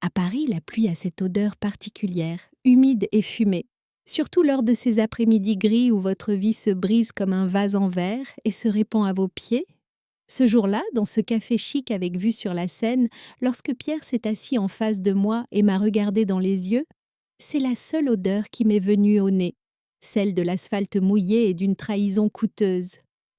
À Paris, la pluie a cette odeur particulière, humide et fumée, surtout lors de ces après-midi gris où votre vie se brise comme un vase en verre et se répand à vos pieds. Ce jour-là, dans ce café chic avec vue sur la Seine, lorsque Pierre s'est assis en face de moi et m'a regardé dans les yeux, c'est la seule odeur qui m'est venue au nez, celle de l'asphalte mouillé et d'une trahison coûteuse.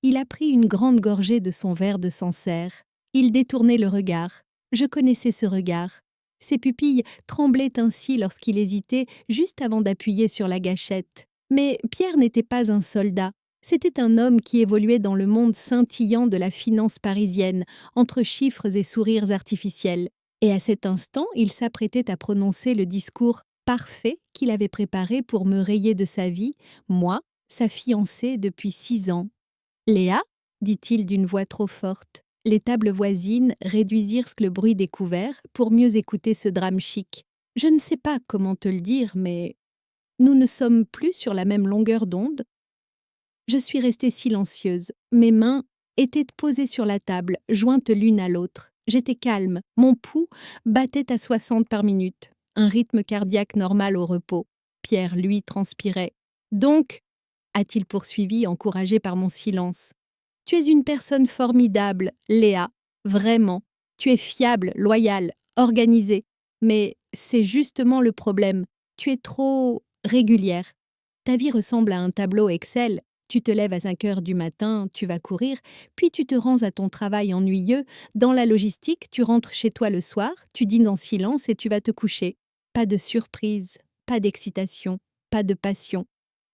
Il a pris une grande gorgée de son verre de Sancerre. Il détournait le regard. Je connaissais ce regard. Ses pupilles tremblaient ainsi lorsqu'il hésitait juste avant d'appuyer sur la gâchette. Mais Pierre n'était pas un soldat. C'était un homme qui évoluait dans le monde scintillant de la finance parisienne, entre chiffres et sourires artificiels. Et à cet instant, il s'apprêtait à prononcer le discours parfait qu'il avait préparé pour me rayer de sa vie, moi, sa fiancée depuis 6 ans. Léa, dit-il d'une voix trop forte. Les tables voisines réduisirent le bruit des couverts pour mieux écouter ce drame chic. Je ne sais pas comment te le dire, mais nous ne sommes plus sur la même longueur d'onde. Je suis restée silencieuse. Mes mains étaient posées sur la table, jointes l'une à l'autre. J'étais calme, mon pouls battait à 60 par minute, un rythme cardiaque normal au repos. Pierre, lui, transpirait. Donc, a-t-il poursuivi, encouragé par mon silence, tu es une personne formidable, Léa, vraiment. Tu es fiable, loyale, organisée. Mais c'est justement le problème. Tu es trop régulière. Ta vie ressemble à un tableau Excel. Tu te lèves à 5 heures du matin, tu vas courir, puis tu te rends à ton travail ennuyeux. Dans la logistique, tu rentres chez toi le soir, tu dînes en silence et tu vas te coucher. Pas de surprise, pas d'excitation, pas de passion.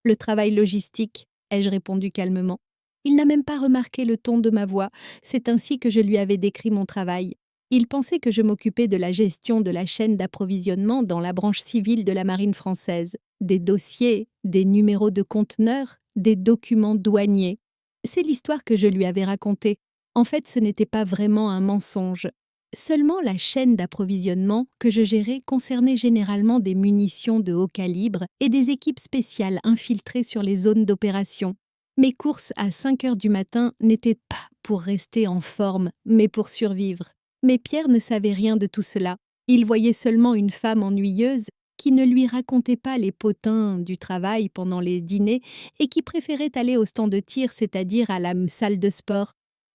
Le travail logistique, ai-je répondu calmement. Il n'a même pas remarqué le ton de ma voix, c'est ainsi que je lui avais décrit mon travail. Il pensait que je m'occupais de la gestion de la chaîne d'approvisionnement dans la branche civile de la marine française, des dossiers, des numéros de conteneurs, des documents douaniers. C'est l'histoire que je lui avais racontée. En fait, ce n'était pas vraiment un mensonge. Seulement la chaîne d'approvisionnement que je gérais concernait généralement des munitions de haut calibre et des équipes spéciales infiltrées sur les zones d'opération. Mes courses à 5 heures du matin n'étaient pas pour rester en forme, mais pour survivre. Mais Pierre ne savait rien de tout cela. Il voyait seulement une femme ennuyeuse qui ne lui racontait pas les potins du travail pendant les dîners et qui préférait aller au stand de tir, c'est-à-dire à la salle de sport,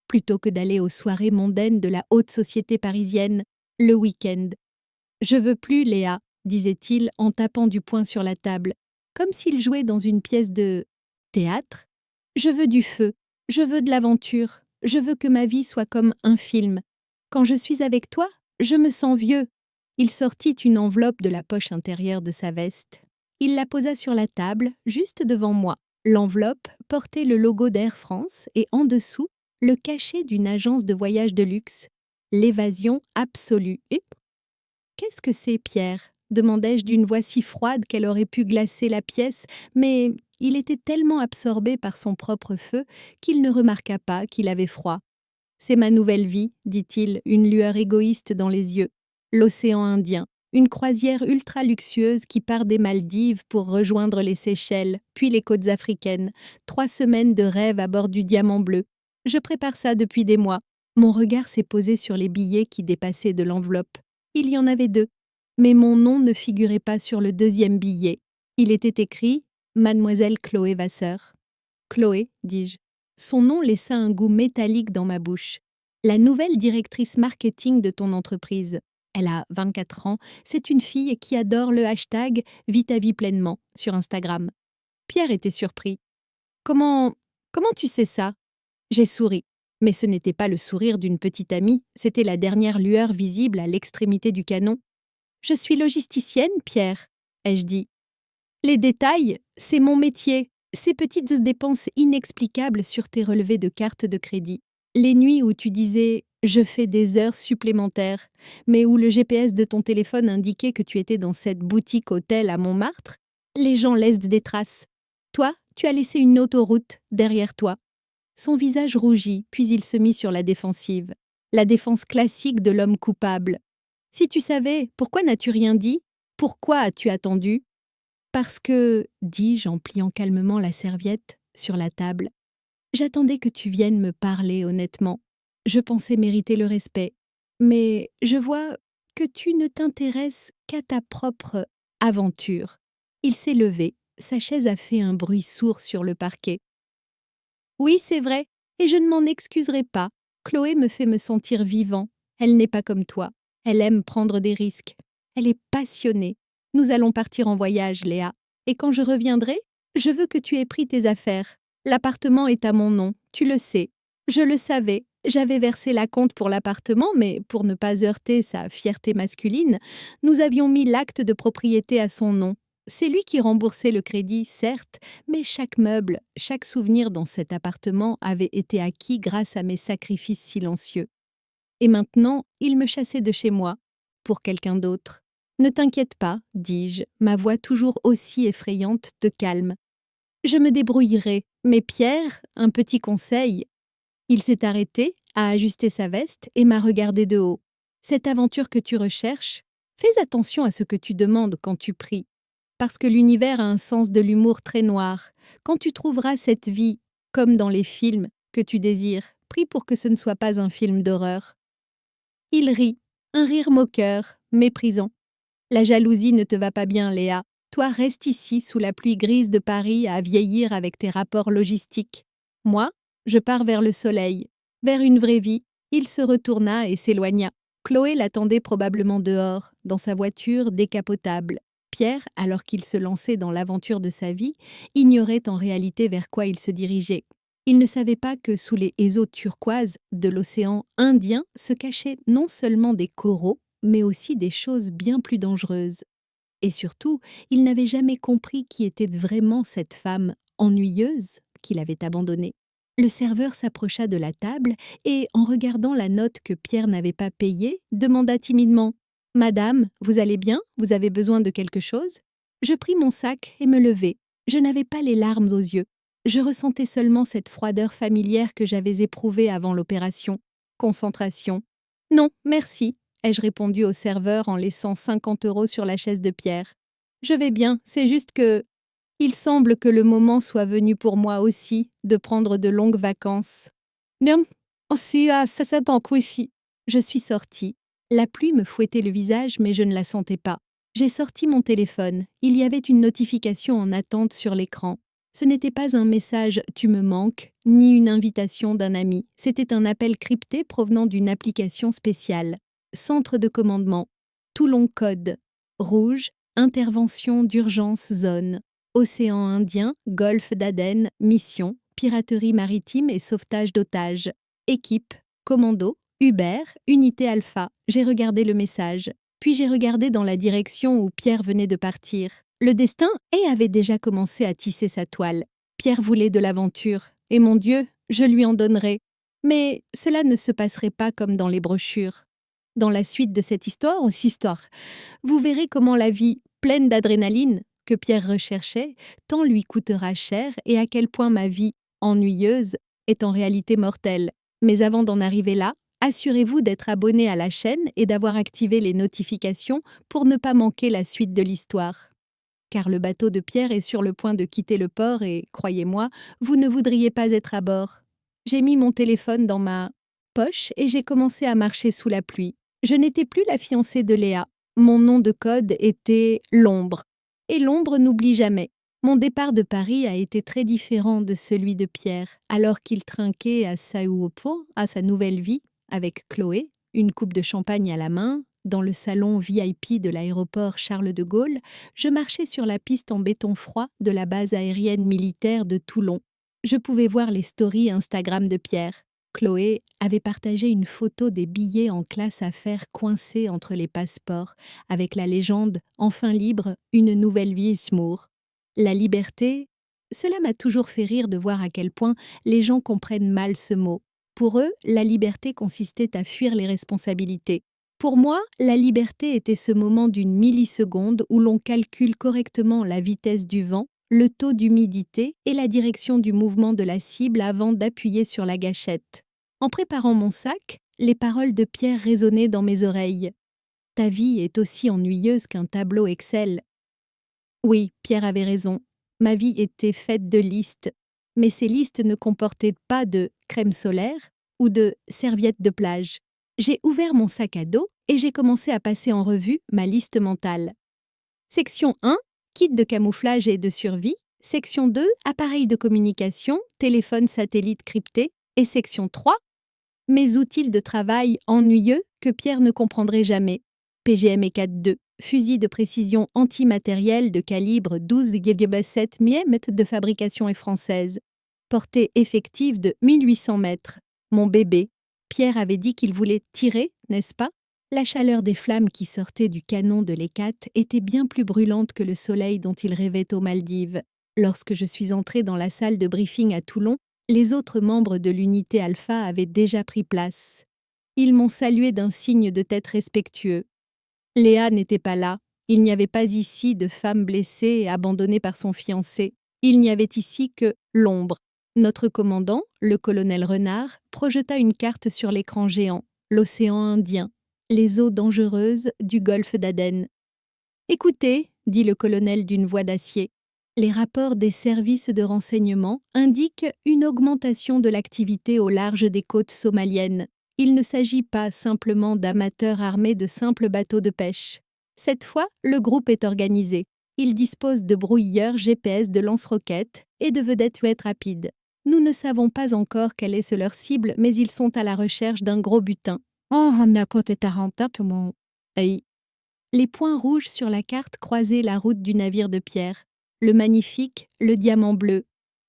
plutôt que d'aller aux soirées mondaines de la haute société parisienne, le week-end. « Je veux plus, Léa », disait-il en tapant du poing sur la table, comme s'il jouait dans une pièce de théâtre. « Je veux du feu, je veux de l'aventure, je veux que ma vie soit comme un film. Quand je suis avec toi, je me sens vieux. » Il sortit une enveloppe de la poche intérieure de sa veste. Il la posa sur la table, juste devant moi. L'enveloppe portait le logo d'Air France et en dessous, le cachet d'une agence de voyage de luxe. L'évasion absolue. Et qu'est-ce que c'est, Pierre ? Demandai-je d'une voix si froide qu'elle aurait pu glacer la pièce, mais il était tellement absorbé par son propre feu qu'il ne remarqua pas qu'il avait froid. C'est ma nouvelle vie, dit-il, une lueur égoïste dans les yeux. L'océan Indien, une croisière ultra luxueuse qui part des Maldives pour rejoindre les Seychelles, puis les côtes africaines. 3 semaines de rêve à bord du Diamant Bleu. Je prépare ça depuis des mois. Mon regard s'est posé sur les billets qui dépassaient de l'enveloppe. Il y en avait 2, mais mon nom ne figurait pas sur le 2e billet. Il était écrit « Mademoiselle Chloé Vasseur ». « Chloé », dis-je. Son nom laissa un goût métallique dans ma bouche. « La nouvelle directrice marketing de ton entreprise. Elle a 24 ans, c'est une fille qui adore le hashtag « Vis ta vie pleinement » sur Instagram. » Pierre était surpris. « Comment tu sais ça ?» J'ai souri. Mais ce n'était pas le sourire d'une petite amie, c'était la dernière lueur visible à l'extrémité du canon. « Je suis logisticienne, Pierre, » ai-je dit. « Les détails, c'est mon métier. Ces petites dépenses inexplicables sur tes relevés de carte de crédit. Les nuits où tu disais « je fais des heures supplémentaires », mais où le GPS de ton téléphone indiquait que tu étais dans cette boutique-hôtel à Montmartre, les gens laissent des traces. Toi, tu as laissé une autoroute derrière toi. » Son visage rougit, puis il se mit sur la défensive. La défense classique de l'homme coupable. « Si tu savais, pourquoi n'as-tu rien dit ? Pourquoi as-tu attendu ?» « Parce que, dis-je en pliant calmement la serviette sur la table, j'attendais que tu viennes me parler honnêtement. Je pensais mériter le respect. Mais je vois que tu ne t'intéresses qu'à ta propre aventure. Il s'est levé, sa chaise a fait un bruit sourd sur le parquet. Oui, c'est vrai, et je ne m'en excuserai pas. Chloé me fait me sentir vivant. Elle n'est pas comme toi. Elle aime prendre des risques. Elle est passionnée. Nous allons partir en voyage, Léa. Et quand je reviendrai, je veux que tu aies pris tes affaires. L'appartement est à mon nom, tu le sais. Je le savais. J'avais versé l'acompte pour l'appartement, mais pour ne pas heurter sa fierté masculine, nous avions mis l'acte de propriété à son nom. C'est lui qui remboursait le crédit, certes, mais chaque meuble, chaque souvenir dans cet appartement avait été acquis grâce à mes sacrifices silencieux. Et maintenant, il me chassait de chez moi, pour quelqu'un d'autre. Ne t'inquiète pas, dis-je, ma voix toujours aussi effrayante de calme. Je me débrouillerai, mais Pierre, un petit conseil. Il s'est arrêté, a ajusté sa veste et m'a regardé de haut. Cette aventure que tu recherches, fais attention à ce que tu demandes quand tu pries. Parce que l'univers a un sens de l'humour très noir. Quand tu trouveras cette vie, comme dans les films, que tu désires, prie pour que ce ne soit pas un film d'horreur. Il rit, un rire moqueur, méprisant. La jalousie ne te va pas bien, Léa. Toi, reste ici, sous la pluie grise de Paris, à vieillir avec tes rapports logistiques. Moi, je pars vers le soleil, vers une vraie vie. Il se retourna et s'éloigna. Chloé l'attendait probablement dehors, dans sa voiture décapotable. Pierre, alors qu'il se lançait dans l'aventure de sa vie, ignorait en réalité vers quoi il se dirigeait. Il ne savait pas que sous les eaux turquoises de l'océan Indien se cachaient non seulement des coraux, mais aussi des choses bien plus dangereuses. Et surtout, il n'avait jamais compris qui était vraiment cette femme ennuyeuse qu'il avait abandonnée. Le serveur s'approcha de la table et, en regardant la note que Pierre n'avait pas payée, demanda timidement « Madame, vous allez bien? Vous avez besoin de quelque chose ?» Je pris mon sac et me levai. Je n'avais pas les larmes aux yeux. Je ressentais seulement cette froideur familière que j'avais éprouvée avant l'opération. Concentration. « Non, merci », ai-je répondu au serveur en laissant 50 € sur la chaise de Pierre. « Je vais bien, c'est juste que… » Il semble que le moment soit venu pour moi aussi de prendre de longues vacances. Non, ça donc ici. Je suis sortie. La pluie me fouettait le visage, mais je ne la sentais pas. J'ai sorti mon téléphone. Il y avait une notification en attente sur l'écran. Ce n'était pas un message « tu me manques » ni une invitation d'un ami. C'était un appel crypté provenant d'une application spéciale. Centre de commandement. Toulon Code. Rouge. Intervention d'urgence zone. Océan Indien, Golfe d'Aden, mission, piraterie maritime et sauvetage d'otages. Équipe, commando, Uber, unité Alpha. J'ai regardé le message. Puis j'ai regardé dans la direction où Pierre venait de partir. Le destin avait déjà commencé à tisser sa toile. Pierre voulait de l'aventure. Et mon Dieu, je lui en donnerais. Mais cela ne se passerait pas comme dans les brochures. Dans la suite de cette histoire, vous verrez comment la vie, pleine d'adrénaline, que Pierre recherchait, tant lui coûtera cher et à quel point ma vie, ennuyeuse, est en réalité mortelle. Mais avant d'en arriver là, assurez-vous d'être abonné à la chaîne et d'avoir activé les notifications pour ne pas manquer la suite de l'histoire. Car le bateau de Pierre est sur le point de quitter le port et, croyez-moi, vous ne voudriez pas être à bord. J'ai mis mon téléphone dans ma poche et j'ai commencé à marcher sous la pluie. Je n'étais plus la fiancée de Léa. Mon nom de code était l'ombre. Et l'ombre n'oublie jamais. Mon départ de Paris a été très différent de celui de Pierre, alors qu'il trinquait à Sao à sa nouvelle vie, avec Chloé, une coupe de champagne à la main, dans le salon VIP de l'aéroport Charles de Gaulle, je marchais sur la piste en béton froid de la base aérienne militaire de Toulon. Je pouvais voir les stories Instagram de Pierre. Chloé avait partagé une photo des billets en classe affaires coincés entre les passeports, avec la légende « Enfin libre, une nouvelle vie Smour ». La liberté, cela m'a toujours fait rire de voir à quel point les gens comprennent mal ce mot. Pour eux, la liberté consistait à fuir les responsabilités. Pour moi, la liberté était ce moment d'une milliseconde où l'on calcule correctement la vitesse du vent, le taux d'humidité et la direction du mouvement de la cible avant d'appuyer sur la gâchette. En préparant mon sac, les paroles de Pierre résonnaient dans mes oreilles. « Ta vie est aussi ennuyeuse qu'un tableau Excel. » Oui, Pierre avait raison. Ma vie était faite de listes. Mais ces listes ne comportaient pas de crème solaire ou de serviettes de plage. J'ai ouvert mon sac à dos et j'ai commencé à passer en revue ma liste mentale. Section 1, kit de camouflage et de survie. Section 2, appareil de communication, téléphone satellite crypté. Et section 3, mes outils de travail ennuyeux que Pierre ne comprendrait jamais. PGM 4.2, fusil de précision antimatériel de calibre 12,7 mm de fabrication est française. Portée effective de 1800 mètres. Mon bébé. Pierre avait dit qu'il voulait tirer, n'est-ce pas? La chaleur des flammes qui sortaient du canon de l'E4 était bien plus brûlante que le soleil dont il rêvait aux Maldives. Lorsque je suis entrée dans la salle de briefing à Toulon, les autres membres de l'unité Alpha avaient déjà pris place. Ils m'ont salué d'un signe de tête respectueux. Léa n'était pas là. Il n'y avait pas ici de femme blessée et abandonnée par son fiancé. Il n'y avait ici que l'ombre. Notre commandant, le colonel Renard, projeta une carte sur l'écran géant, l'océan Indien, les eaux dangereuses du golfe d'Aden. « Écoutez, dit le colonel d'une voix d'acier, les rapports des services de renseignement indiquent une augmentation de l'activité au large des côtes somaliennes. Il ne s'agit pas simplement d'amateurs armés de simples bateaux de pêche. Cette fois, le groupe est organisé. Il dispose de brouilleurs GPS de lance-roquettes et de vedettes rapides. Nous ne savons pas encore quelle est leur cible, mais ils sont à la recherche d'un gros butin. Oh, on a peut-être tout le monde. Hey. Les points rouges sur la carte croisaient la route du navire de Pierre. Le magnifique, le diamant bleu.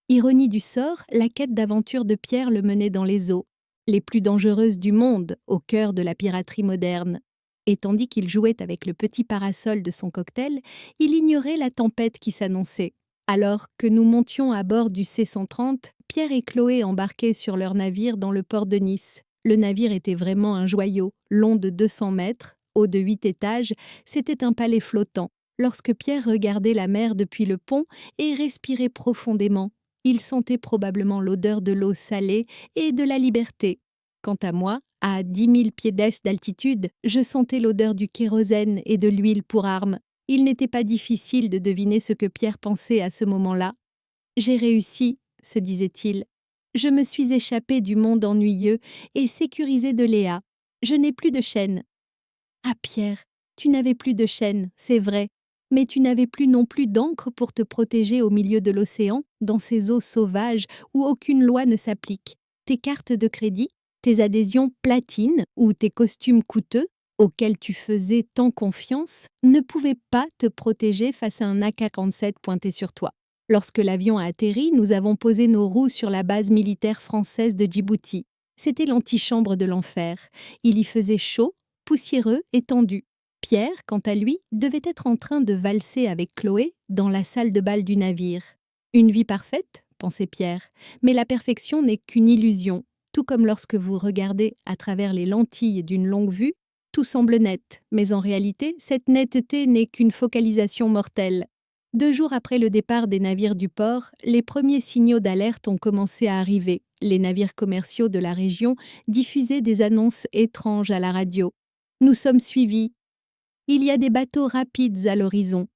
Ironie du sort, la quête d'aventure de Pierre le menait dans les eaux, les plus dangereuses du monde, au cœur de la piraterie moderne. Et tandis qu'il jouait avec le petit parasol de son cocktail, il ignorait la tempête qui s'annonçait. Alors que nous montions à bord du C-130, Pierre et Chloé embarquaient sur leur navire dans le port de Nice. Le navire était vraiment un joyau, long de 200 mètres, haut de 8 étages, c'était un palais flottant. Lorsque Pierre regardait la mer depuis le pont et respirait profondément, il sentait probablement l'odeur de l'eau salée et de la liberté. Quant à moi, à 10 000 pieds d'altitude, je sentais l'odeur du kérosène et de l'huile pour armes. Il n'était pas difficile de deviner ce que Pierre pensait à ce moment-là. « J'ai réussi », se disait-il. « Je me suis échappé du monde ennuyeux et sécurisé de Léa. Je n'ai plus de chaîne. » Ah Pierre, tu n'avais plus de chaîne, c'est vrai, mais tu n'avais plus non plus d'encre pour te protéger au milieu de l'océan, dans ces eaux sauvages où aucune loi ne s'applique. Tes cartes de crédit, tes adhésions platines ou tes costumes coûteux, auxquels tu faisais tant confiance, ne pouvaient pas te protéger face à un AK-47 pointé sur toi. Lorsque l'avion a atterri, nous avons posé nos roues sur la base militaire française de Djibouti. C'était l'antichambre de l'enfer. Il y faisait chaud, poussiéreux et tendu. Pierre, quant à lui, devait être en train de valser avec Chloé dans la salle de bal du navire. Une vie parfaite, pensait Pierre, mais la perfection n'est qu'une illusion. Tout comme lorsque vous regardez à travers les lentilles d'une longue vue, tout semble net, mais en réalité, cette netteté n'est qu'une focalisation mortelle. 2 jours après le départ des navires du port, les premiers signaux d'alerte ont commencé à arriver. Les navires commerciaux de la région diffusaient des annonces étranges à la radio. Nous sommes suivis. Il y a des bateaux rapides à l'horizon.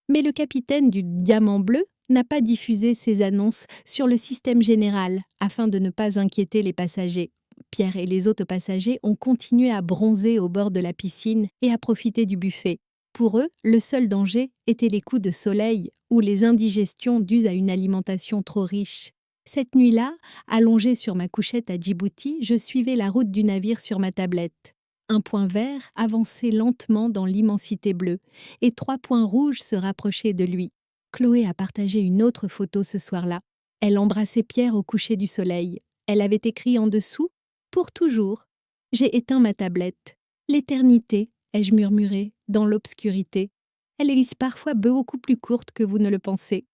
Mais le capitaine du Diamant Bleu n'a pas diffusé ces annonces sur le système général afin de ne pas inquiéter les passagers. Pierre et les autres passagers ont continué à bronzer au bord de la piscine et à profiter du buffet. Pour eux, le seul danger était les coups de soleil ou les indigestions dues à une alimentation trop riche. Cette nuit-là, allongée sur ma couchette à Djibouti, je suivais la route du navire sur ma tablette. Un point vert avançait lentement dans l'immensité bleue, et 3 points rouges se rapprochaient de lui. Chloé a partagé une autre photo ce soir-là. Elle embrassait Pierre au coucher du soleil. Elle avait écrit en dessous « Pour toujours ». J'ai éteint ma tablette. « L'éternité », ai-je murmuré, dans l'obscurité. Elle est parfois beaucoup plus courte que vous ne le pensez.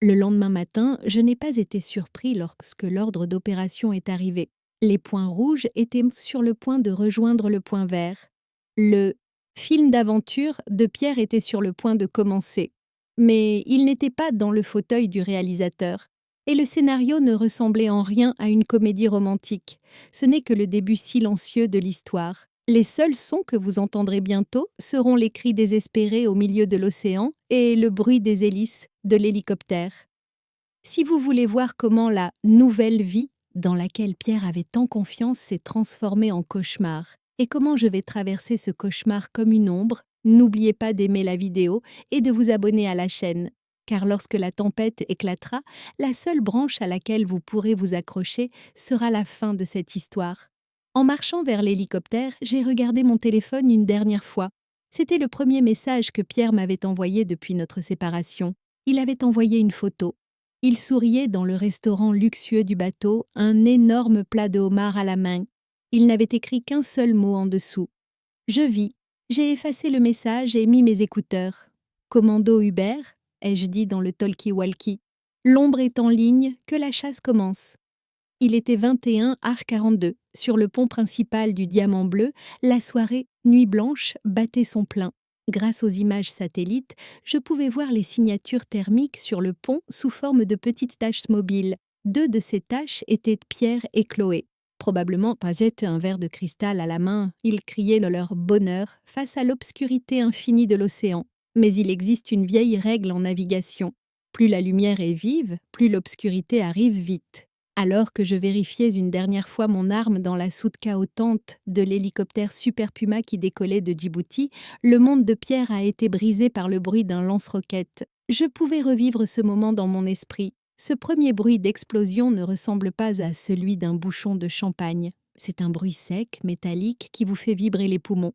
Le lendemain matin, je n'ai pas été surpris lorsque l'ordre d'opération est arrivé. Les points rouges étaient sur le point de rejoindre le point vert. Le film d'aventure de Pierre était sur le point de commencer. Mais il n'était pas dans le fauteuil du réalisateur. Et le scénario ne ressemblait en rien à une comédie romantique. Ce n'est que le début silencieux de l'histoire. Les seuls sons que vous entendrez bientôt seront les cris désespérés au milieu de l'océan et le bruit des hélices de l'hélicoptère. Si vous voulez voir comment la nouvelle vie dans laquelle Pierre avait tant confiance s'est transformée en cauchemar. Et comment je vais traverser ce cauchemar comme une ombre? N'oubliez pas d'aimer la vidéo et de vous abonner à la chaîne. Car lorsque la tempête éclatera, la seule branche à laquelle vous pourrez vous accrocher sera la fin de cette histoire. En marchant vers l'hélicoptère, j'ai regardé mon téléphone une dernière fois. C'était le premier message que Pierre m'avait envoyé depuis notre séparation. Il avait envoyé une photo. Il souriait dans le restaurant luxueux du bateau, un énorme plat de homard à la main. Il n'avait écrit qu'un seul mot en dessous. Je vis. J'ai effacé le message et mis mes écouteurs. Commando Hubert, ai-je dit dans le talkie-walkie. L'ombre est en ligne, que la chasse commence. Il était 21h42. Sur le pont principal du Diamant Bleu, la soirée Nuit Blanche battait son plein. Grâce aux images satellites, je pouvais voir les signatures thermiques sur le pont sous forme de petites taches mobiles. 2 de ces taches étaient Pierre et Chloé. Probablement Pazette, un verre de cristal à la main, ils criaient de leur bonheur face à l'obscurité infinie de l'océan. Mais il existe une vieille règle en navigation. Plus la lumière est vive, plus l'obscurité arrive vite. Alors que je vérifiais une dernière fois mon arme dans la soute caotante de l'hélicoptère Super Puma qui décollait de Djibouti, le monde de Pierre a été brisé par le bruit d'un lance-roquette. Je pouvais revivre ce moment dans mon esprit. Ce premier bruit d'explosion ne ressemble pas à celui d'un bouchon de champagne. C'est un bruit sec, métallique, qui vous fait vibrer les poumons.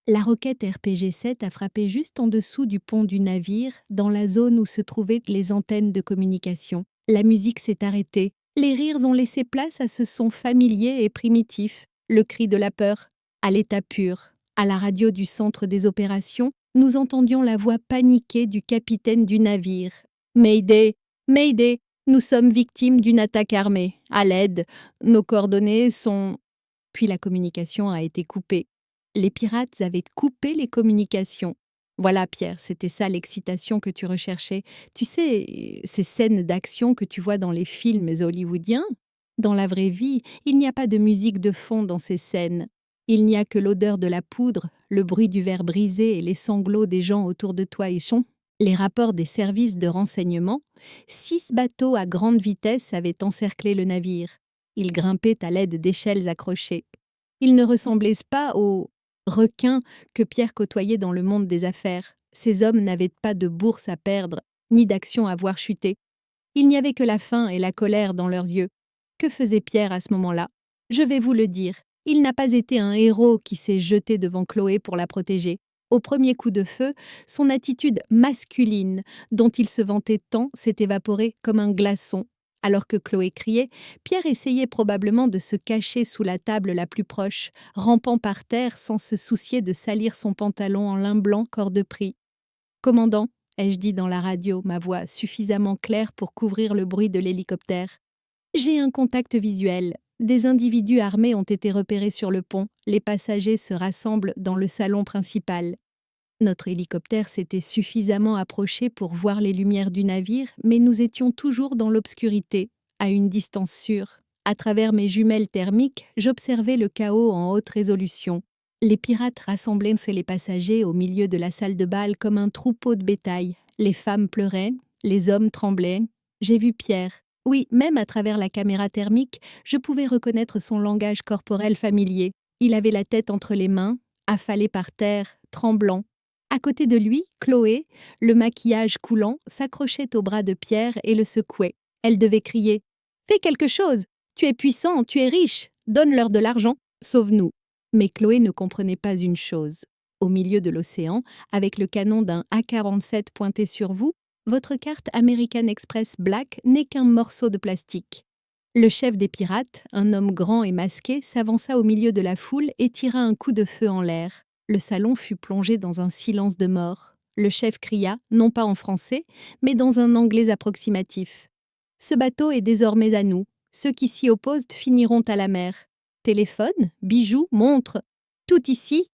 La roquette RPG-7 a frappé juste en dessous du pont du navire, dans la zone où se trouvaient les antennes de communication. La musique s'est arrêtée. Les rires ont laissé place à ce son familier et primitif, le cri de la peur, à l'état pur. À la radio du centre des opérations, nous entendions la voix paniquée du capitaine du navire. « Mayday! Mayday! Nous sommes victimes d'une attaque armée. À l'aide! Nos coordonnées sont… » Puis la communication a été coupée. Les pirates avaient coupé les communications. Voilà, Pierre, c'était ça l'excitation que tu recherchais. Tu sais, ces scènes d'action que tu vois dans les films hollywoodiens, dans la vraie vie, il n'y a pas de musique de fond dans ces scènes. Il n'y a que l'odeur de la poudre, le bruit du verre brisé et les sanglots des gens autour de toi et chon. Les rapports des services de renseignement, 6 bateaux à grande vitesse avaient encerclé le navire. Ils grimpaient à l'aide d'échelles accrochées. Ils ne ressemblaient pas aux requins que Pierre côtoyait dans le monde des affaires. Ces hommes n'avaient pas de bourse à perdre, ni d'action à voir chuter. Il n'y avait que la faim et la colère dans leurs yeux. Que faisait Pierre à ce moment-là? Je vais vous le dire, il n'a pas été un héros qui s'est jeté devant Chloé pour la protéger. Au premier coup de feu, son attitude masculine, dont il se vantait tant, s'est évaporée comme un glaçon. Alors que Chloé criait, Pierre essayait probablement de se cacher sous la table la plus proche, rampant par terre sans se soucier de salir son pantalon en lin blanc corps de prix. « Commandant », ai-je dit dans la radio, ma voix suffisamment claire pour couvrir le bruit de l'hélicoptère. « J'ai un contact visuel. Des individus armés ont été repérés sur le pont. Les passagers se rassemblent dans le salon principal. » Notre hélicoptère s'était suffisamment approché pour voir les lumières du navire, mais nous étions toujours dans l'obscurité, à une distance sûre. À travers mes jumelles thermiques, j'observais le chaos en haute résolution. Les pirates rassemblaient les passagers au milieu de la salle de bal comme un troupeau de bétail. Les femmes pleuraient, les hommes tremblaient. J'ai vu Pierre. Oui, même à travers la caméra thermique, je pouvais reconnaître son langage corporel familier. Il avait la tête entre les mains, affalé par terre, tremblant. À côté de lui, Chloé, le maquillage coulant, s'accrochait au bras de Pierre et le secouait. Elle devait crier « Fais quelque chose! Tu es puissant, tu es riche! Donne-leur de l'argent! Sauve-nous !» Mais Chloé ne comprenait pas une chose. Au milieu de l'océan, avec le canon d'un A-47 pointé sur vous, votre carte American Express Black n'est qu'un morceau de plastique. Le chef des pirates, un homme grand et masqué, s'avança au milieu de la foule et tira un coup de feu en l'air. Le salon fut plongé dans un silence de mort. Le chef cria, non pas en français, mais dans un anglais approximatif. « Ce bateau est désormais à nous. Ceux qui s'y opposent finiront à la mer. Téléphone, bijoux, montre, tout ici !»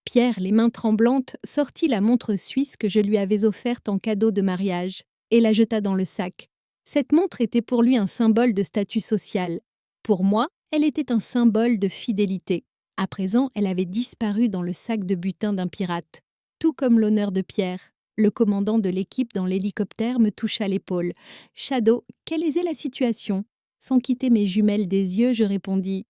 Pierre, les mains tremblantes, sortit la montre suisse que je lui avais offerte en cadeau de mariage et la jeta dans le sac. Cette montre était pour lui un symbole de statut social. Pour moi, elle était un symbole de fidélité. À présent, elle avait disparu dans le sac de butin d'un pirate. Tout comme l'honneur de Pierre. Le commandant de l'équipe dans l'hélicoptère me toucha l'épaule. « Shadow, quelle est la situation ?» Sans quitter mes jumelles des yeux, je répondis: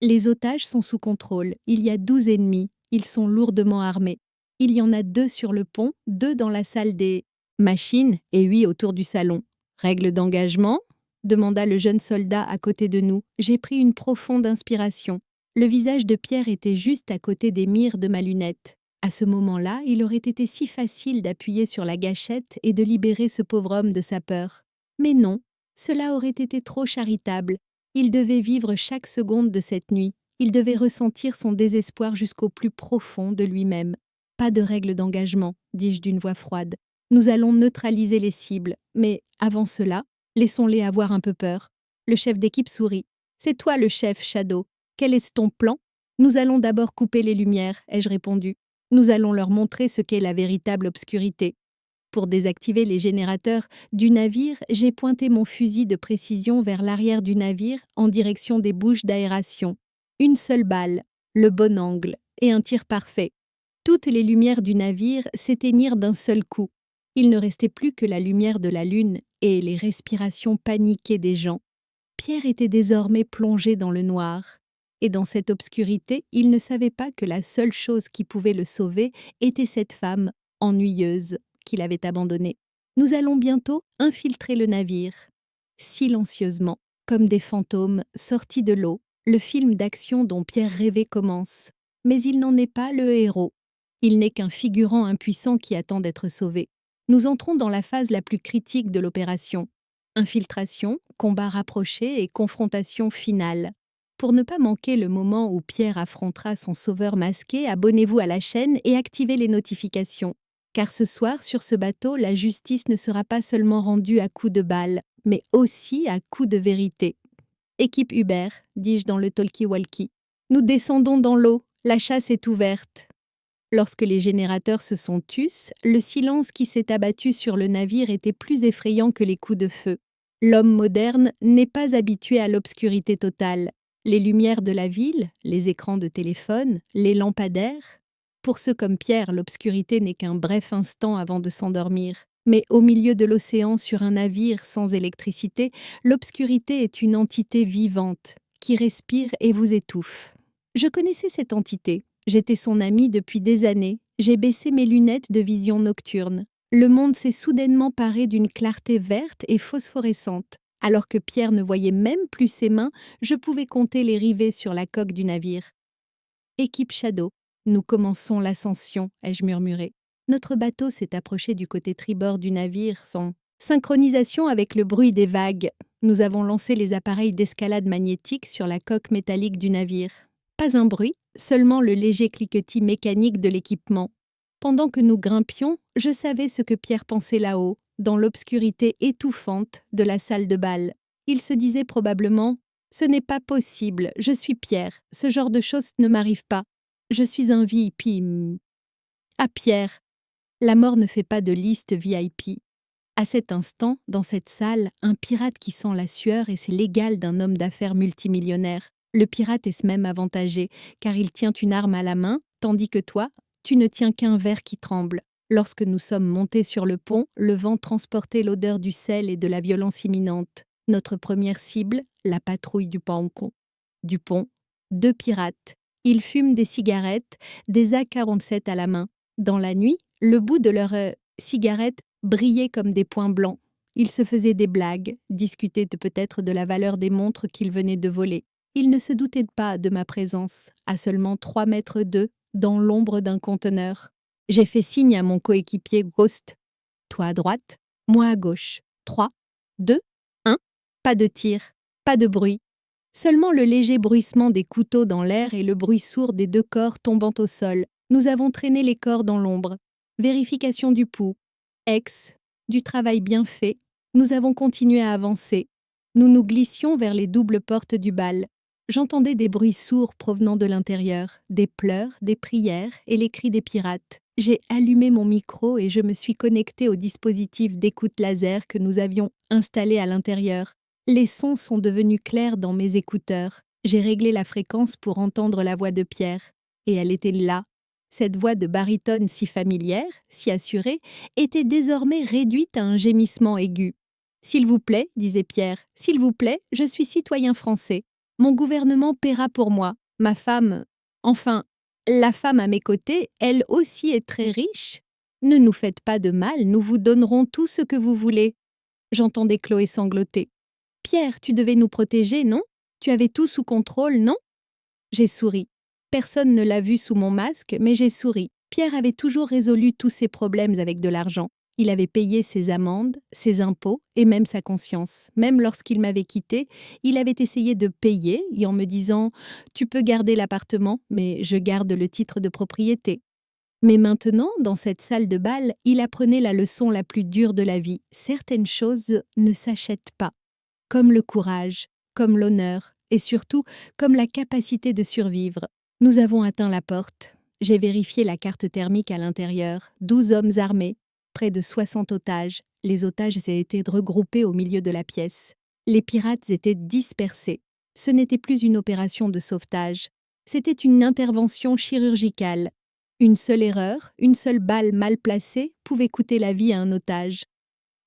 les otages sont sous contrôle. Il y a 12 ennemis. Ils sont lourdement armés. Il y en a 2 sur le pont, 2 dans la salle des machines et 8 autour du salon. Règle d'engagement? Demanda le jeune soldat à côté de nous. J'ai pris une profonde inspiration. Le visage de Pierre était juste à côté des mires de ma lunette. À ce moment-là, il aurait été si facile d'appuyer sur la gâchette et de libérer ce pauvre homme de sa peur. Mais non, cela aurait été trop charitable. Il devait vivre chaque seconde de cette nuit. Il devait ressentir son désespoir jusqu'au plus profond de lui-même. Pas de règle d'engagement, dis-je d'une voix froide. Nous allons neutraliser les cibles, mais avant cela, laissons-les avoir un peu peur. Le chef d'équipe sourit. C'est toi le chef, Shadow. Quel est ton plan? Nous allons d'abord couper les lumières, ai-je répondu. Nous allons leur montrer ce qu'est la véritable obscurité. Pour désactiver les générateurs du navire, j'ai pointé mon fusil de précision vers l'arrière du navire en direction des bouches d'aération. Une seule balle, le bon angle et un tir parfait. Toutes les lumières du navire s'éteignirent d'un seul coup. Il ne restait plus que la lumière de la lune et les respirations paniquées des gens. Pierre était désormais plongé dans le noir. Et dans cette obscurité, il ne savait pas que la seule chose qui pouvait le sauver était cette femme ennuyeuse qu'il avait abandonnée. Nous allons bientôt infiltrer le navire. Silencieusement, comme des fantômes sortis de l'eau, le film d'action dont Pierre rêvait commence. Mais il n'en est pas le héros. Il n'est qu'un figurant impuissant qui attend d'être sauvé. Nous entrons dans la phase la plus critique de l'opération. Infiltration, combat rapproché et confrontation finale. Pour ne pas manquer le moment où Pierre affrontera son sauveur masqué, abonnez-vous à la chaîne et activez les notifications. Car ce soir, sur ce bateau, la justice ne sera pas seulement rendue à coups de balles, mais aussi à coups de vérité. Équipe Hubert, dis-je dans le talkie-walkie. Nous descendons dans l'eau, la chasse est ouverte. Lorsque les générateurs se sont tus, le silence qui s'est abattu sur le navire était plus effrayant que les coups de feu. L'homme moderne n'est pas habitué à l'obscurité totale. Les lumières de la ville, les écrans de téléphone, les lampadaires. Pour ceux comme Pierre, l'obscurité n'est qu'un bref instant avant de s'endormir. Mais au milieu de l'océan, sur un navire sans électricité, l'obscurité est une entité vivante qui respire et vous étouffe. Je connaissais cette entité. J'étais son amie depuis des années. J'ai baissé mes lunettes de vision nocturne. Le monde s'est soudainement paré d'une clarté verte et phosphorescente. Alors que Pierre ne voyait même plus ses mains, je pouvais compter les rivets sur la coque du navire. Équipe Shadow, nous commençons l'ascension, ai-je murmuré. Notre bateau s'est approché du côté tribord du navire sans synchronisation avec le bruit des vagues. Nous avons lancé les appareils d'escalade magnétique sur la coque métallique du navire. Pas un bruit, seulement le léger cliquetis mécanique de l'équipement. Pendant que nous grimpions, je savais ce que Pierre pensait là-haut, dans l'obscurité étouffante de la salle de bal. Il se disait probablement « Ce n'est pas possible, je suis Pierre, ce genre de choses ne m'arrive pas. Je suis un VIP. » Ah Pierre, la mort ne fait pas de liste VIP. À cet instant, dans cette salle, un pirate qui sent la sueur et c'est l'égal d'un homme d'affaires multimillionnaire. Le pirate est même avantagé, car il tient une arme à la main, tandis que toi, tu ne tiens qu'un verre qui tremble. Lorsque nous sommes montés sur le pont, le vent transportait l'odeur du sel et de la violence imminente. Notre première cible, la patrouille du pont. 2 pirates. Ils fument des cigarettes, des AK-47 à la main. Dans la nuit, le bout de leurs cigarettes brillait comme des points blancs. Ils se faisaient des blagues, discutaient peut-être de la valeur des montres qu'ils venaient de voler. Ils ne se doutaient pas de ma présence, à seulement 3 mètres d'eux, dans l'ombre d'un conteneur. J'ai fait signe à mon coéquipier Ghost. Toi à droite, moi à gauche. 3, 2, 1. Pas de tir, pas de bruit. Seulement le léger bruissement des couteaux dans l'air et le bruit sourd des 2 corps tombant au sol. Nous avons traîné les corps dans l'ombre. Vérification du pouls. Du travail bien fait. Nous avons continué à avancer. Nous nous glissions vers les doubles portes du bal. J'entendais des bruits sourds provenant de l'intérieur, des pleurs, des prières et les cris des pirates. J'ai allumé mon micro et je me suis connectée au dispositif d'écoute laser que nous avions installé à l'intérieur. Les sons sont devenus clairs dans mes écouteurs. J'ai réglé la fréquence pour entendre la voix de Pierre. Et elle était là. Cette voix de baryton si familière, si assurée, était désormais réduite à un gémissement aigu. S'il vous plaît, disait Pierre, s'il vous plaît, je suis citoyen français. Mon gouvernement paiera pour moi. Ma femme, enfin, la femme à mes côtés, elle aussi est très riche. Ne nous faites pas de mal, nous vous donnerons tout ce que vous voulez. J'entendais Chloé sangloter. Pierre, tu devais nous protéger, non? Tu avais tout sous contrôle, non? J'ai souri. Personne ne l'a vu sous mon masque, mais j'ai souri. Pierre avait toujours résolu tous ses problèmes avec de l'argent. Il avait payé ses amendes, ses impôts et même sa conscience. Même lorsqu'il m'avait quitté, il avait essayé de payer et en me disant « Tu peux garder l'appartement, mais je garde le titre de propriété ». Mais maintenant, dans cette salle de bal, il apprenait la leçon la plus dure de la vie. Certaines choses ne s'achètent pas, comme le courage, comme l'honneur et surtout comme la capacité de survivre. Nous avons atteint la porte. J'ai vérifié la carte thermique à l'intérieur. 12 hommes armés, près de 60 otages. Les otages étaient regroupés au milieu de la pièce. Les pirates étaient dispersés. Ce n'était plus une opération de sauvetage. C'était une intervention chirurgicale. Une seule erreur, une seule balle mal placée pouvait coûter la vie à un otage.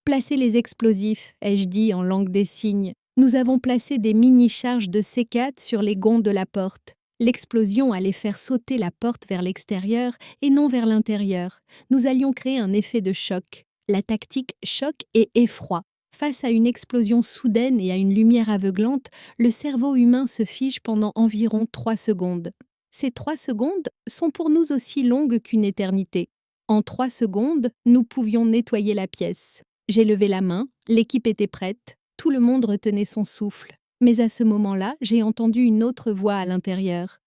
Placez les explosifs, ai-je dit en langue des signes. Nous avons placé des mini-charges de C4 sur les gonds de la porte. L'explosion allait faire sauter la porte vers l'extérieur et non vers l'intérieur. Nous allions créer un effet de choc. La tactique choc et effroi. Face à une explosion soudaine et à une lumière aveuglante, le cerveau humain se fige pendant environ 3 secondes. Ces 3 secondes sont pour nous aussi longues qu'une éternité. En 3 secondes, nous pouvions nettoyer la pièce. J'ai levé la main, l'équipe était prête, tout le monde retenait son souffle. Mais à ce moment-là, j'ai entendu une autre voix à l'intérieur.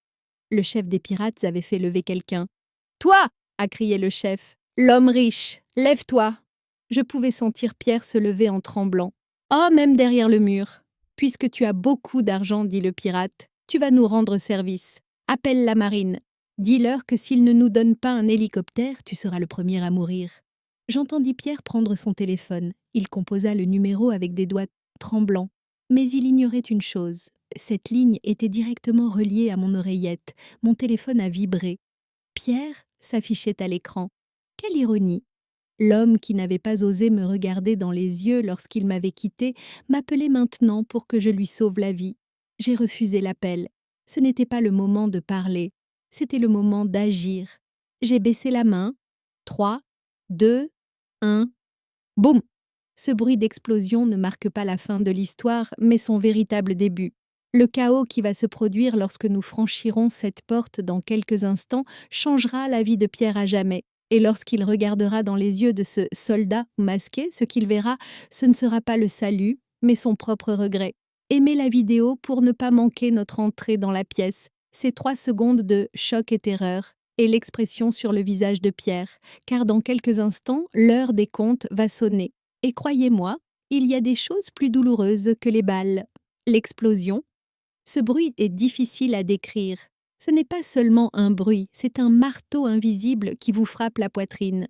Le chef des pirates avait fait lever quelqu'un. « Toi !» a crié le chef. « L'homme riche, lève-toi !» Je pouvais sentir Pierre se lever en tremblant. « Oh, même derrière le mur !»« Puisque tu as beaucoup d'argent, dit le pirate, tu vas nous rendre service. Appelle la marine. Dis-leur que s'ils ne nous donnent pas un hélicoptère, tu seras le premier à mourir. » J'entendis Pierre prendre son téléphone. Il composa le numéro avec des doigts tremblants. Mais il ignorait une chose. Cette ligne était directement reliée à mon oreillette. Mon téléphone a vibré. Pierre s'affichait à l'écran. Quelle ironie! L'homme qui n'avait pas osé me regarder dans les yeux lorsqu'il m'avait quitté m'appelait maintenant pour que je lui sauve la vie. J'ai refusé l'appel. Ce n'était pas le moment de parler. C'était le moment d'agir. J'ai baissé la main. 3, 2, 1. Boum! Ce bruit d'explosion ne marque pas la fin de l'histoire, mais son véritable début. Le chaos qui va se produire lorsque nous franchirons cette porte dans quelques instants changera la vie de Pierre à jamais. Et lorsqu'il regardera dans les yeux de ce soldat masqué, ce qu'il verra, ce ne sera pas le salut, mais son propre regret. Aimez la vidéo pour ne pas manquer notre entrée dans la pièce. Ces 3 secondes de choc et terreur, et l'expression sur le visage de Pierre, car dans quelques instants, l'heure des comptes va sonner. Et croyez-moi, il y a des choses plus douloureuses que les balles. L'explosion. Ce bruit est difficile à décrire. Ce n'est pas seulement un bruit, c'est un marteau invisible qui vous frappe la poitrine.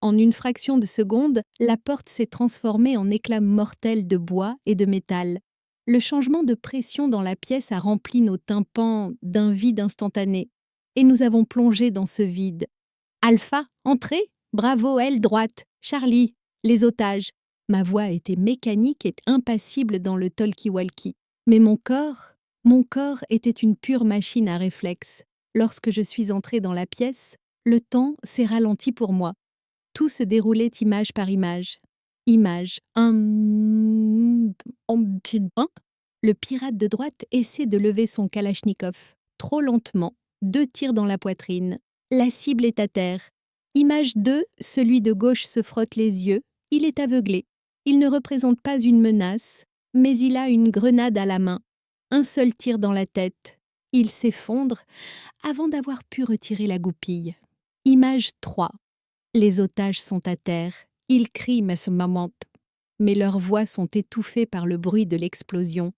En une fraction de seconde, la porte s'est transformée en éclats mortels de bois et de métal. Le changement de pression dans la pièce a rempli nos tympans d'un vide instantané. Et nous avons plongé dans ce vide. Alpha, entrez! Bravo, aile droite! Charlie! Les otages! Ma voix était mécanique et impassible dans le talkie-walkie. Mais mon corps était une pure machine à réflexe. Lorsque je suis entrée dans la pièce, le temps s'est ralenti pour moi. Tout se déroulait image par image. Image. Le pirate de droite essaie de lever son kalachnikov. Trop lentement. 2 tirs dans la poitrine. La cible est à terre. Image 2, celui de gauche se frotte les yeux. Il est aveuglé. Il ne représente pas une menace, mais il a une grenade à la main. Un seul tir dans la tête. Il s'effondre avant d'avoir pu retirer la goupille. Image 3. Les otages sont à terre. Ils crient mais se lamentent. Mais leurs voix sont étouffées par le bruit de l'explosion.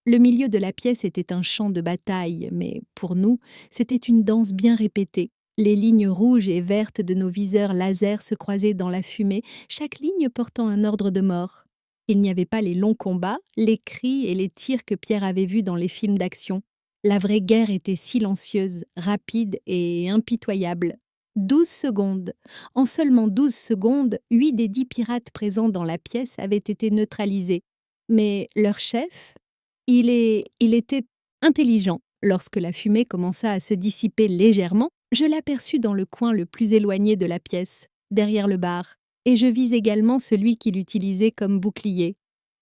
Le milieu de la pièce était un champ de bataille, mais pour nous, c'était une danse bien répétée. Les lignes rouges et vertes de nos viseurs laser se croisaient dans la fumée, chaque ligne portant un ordre de mort. Il n'y avait pas les longs combats, les cris et les tirs que Pierre avait vus dans les films d'action. La vraie guerre était silencieuse, rapide et impitoyable. 12 secondes. En seulement 12 secondes, 8 des 10 pirates présents dans la pièce avaient été neutralisés. Mais leur chef, il était intelligent. Lorsque la fumée commença à se dissiper légèrement, je l'aperçus dans le coin le plus éloigné de la pièce, derrière le bar, et je vis également celui qu'il utilisait comme bouclier.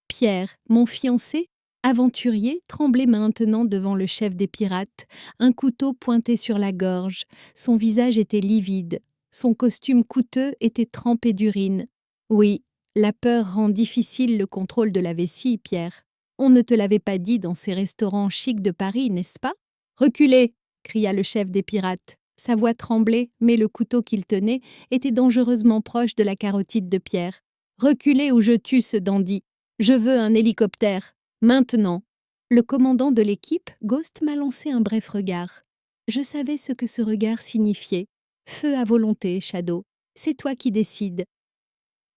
Pierre, mon fiancé, aventurier, tremblait maintenant devant le chef des pirates, un couteau pointé sur la gorge. Son visage était livide, son costume coûteux était trempé d'urine. Oui, la peur rend difficile le contrôle de la vessie, Pierre. On ne te l'avait pas dit dans ces restaurants chics de Paris, n'est-ce pas? Reculez! Cria le chef des pirates. Sa voix tremblait, mais le couteau qu'il tenait était dangereusement proche de la carotide de Pierre. Reculez ou je tue ce dandy. Je veux un hélicoptère. Maintenant. Le commandant de l'équipe, Ghost, m'a lancé un bref regard. Je savais ce que ce regard signifiait. Feu à volonté, Shadow. C'est toi qui décides.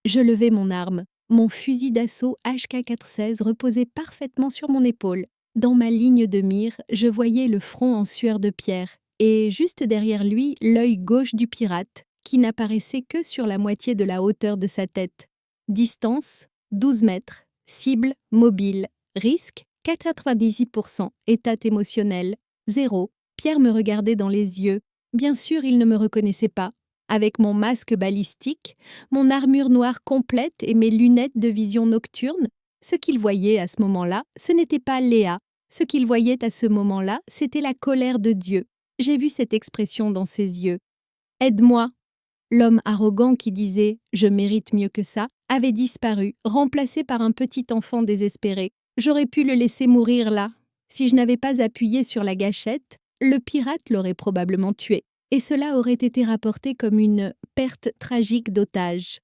Je levai mon arme. Mon fusil d'assaut HK-416 reposait parfaitement sur mon épaule. Dans ma ligne de mire, je voyais le front en sueur de Pierre, et juste derrière lui, l'œil gauche du pirate, qui n'apparaissait que sur la moitié de la hauteur de sa tête. Distance, 12 mètres. Cible, mobile. Risque, 98%. État émotionnel, 0. Pierre me regardait dans les yeux. Bien sûr, il ne me reconnaissait pas. Avec mon masque balistique, mon armure noire complète et mes lunettes de vision nocturne, ce qu'il voyait à ce moment-là, ce n'était pas Léa. Ce qu'il voyait à ce moment-là, c'était la colère de Dieu. J'ai vu cette expression dans ses yeux. « Aide-moi !» L'homme arrogant qui disait « Je mérite mieux que ça » avait disparu, remplacé par un petit enfant désespéré. J'aurais pu le laisser mourir là. Si je n'avais pas appuyé sur la gâchette, le pirate l'aurait probablement tué. Et cela aurait été rapporté comme une perte tragique d'otage.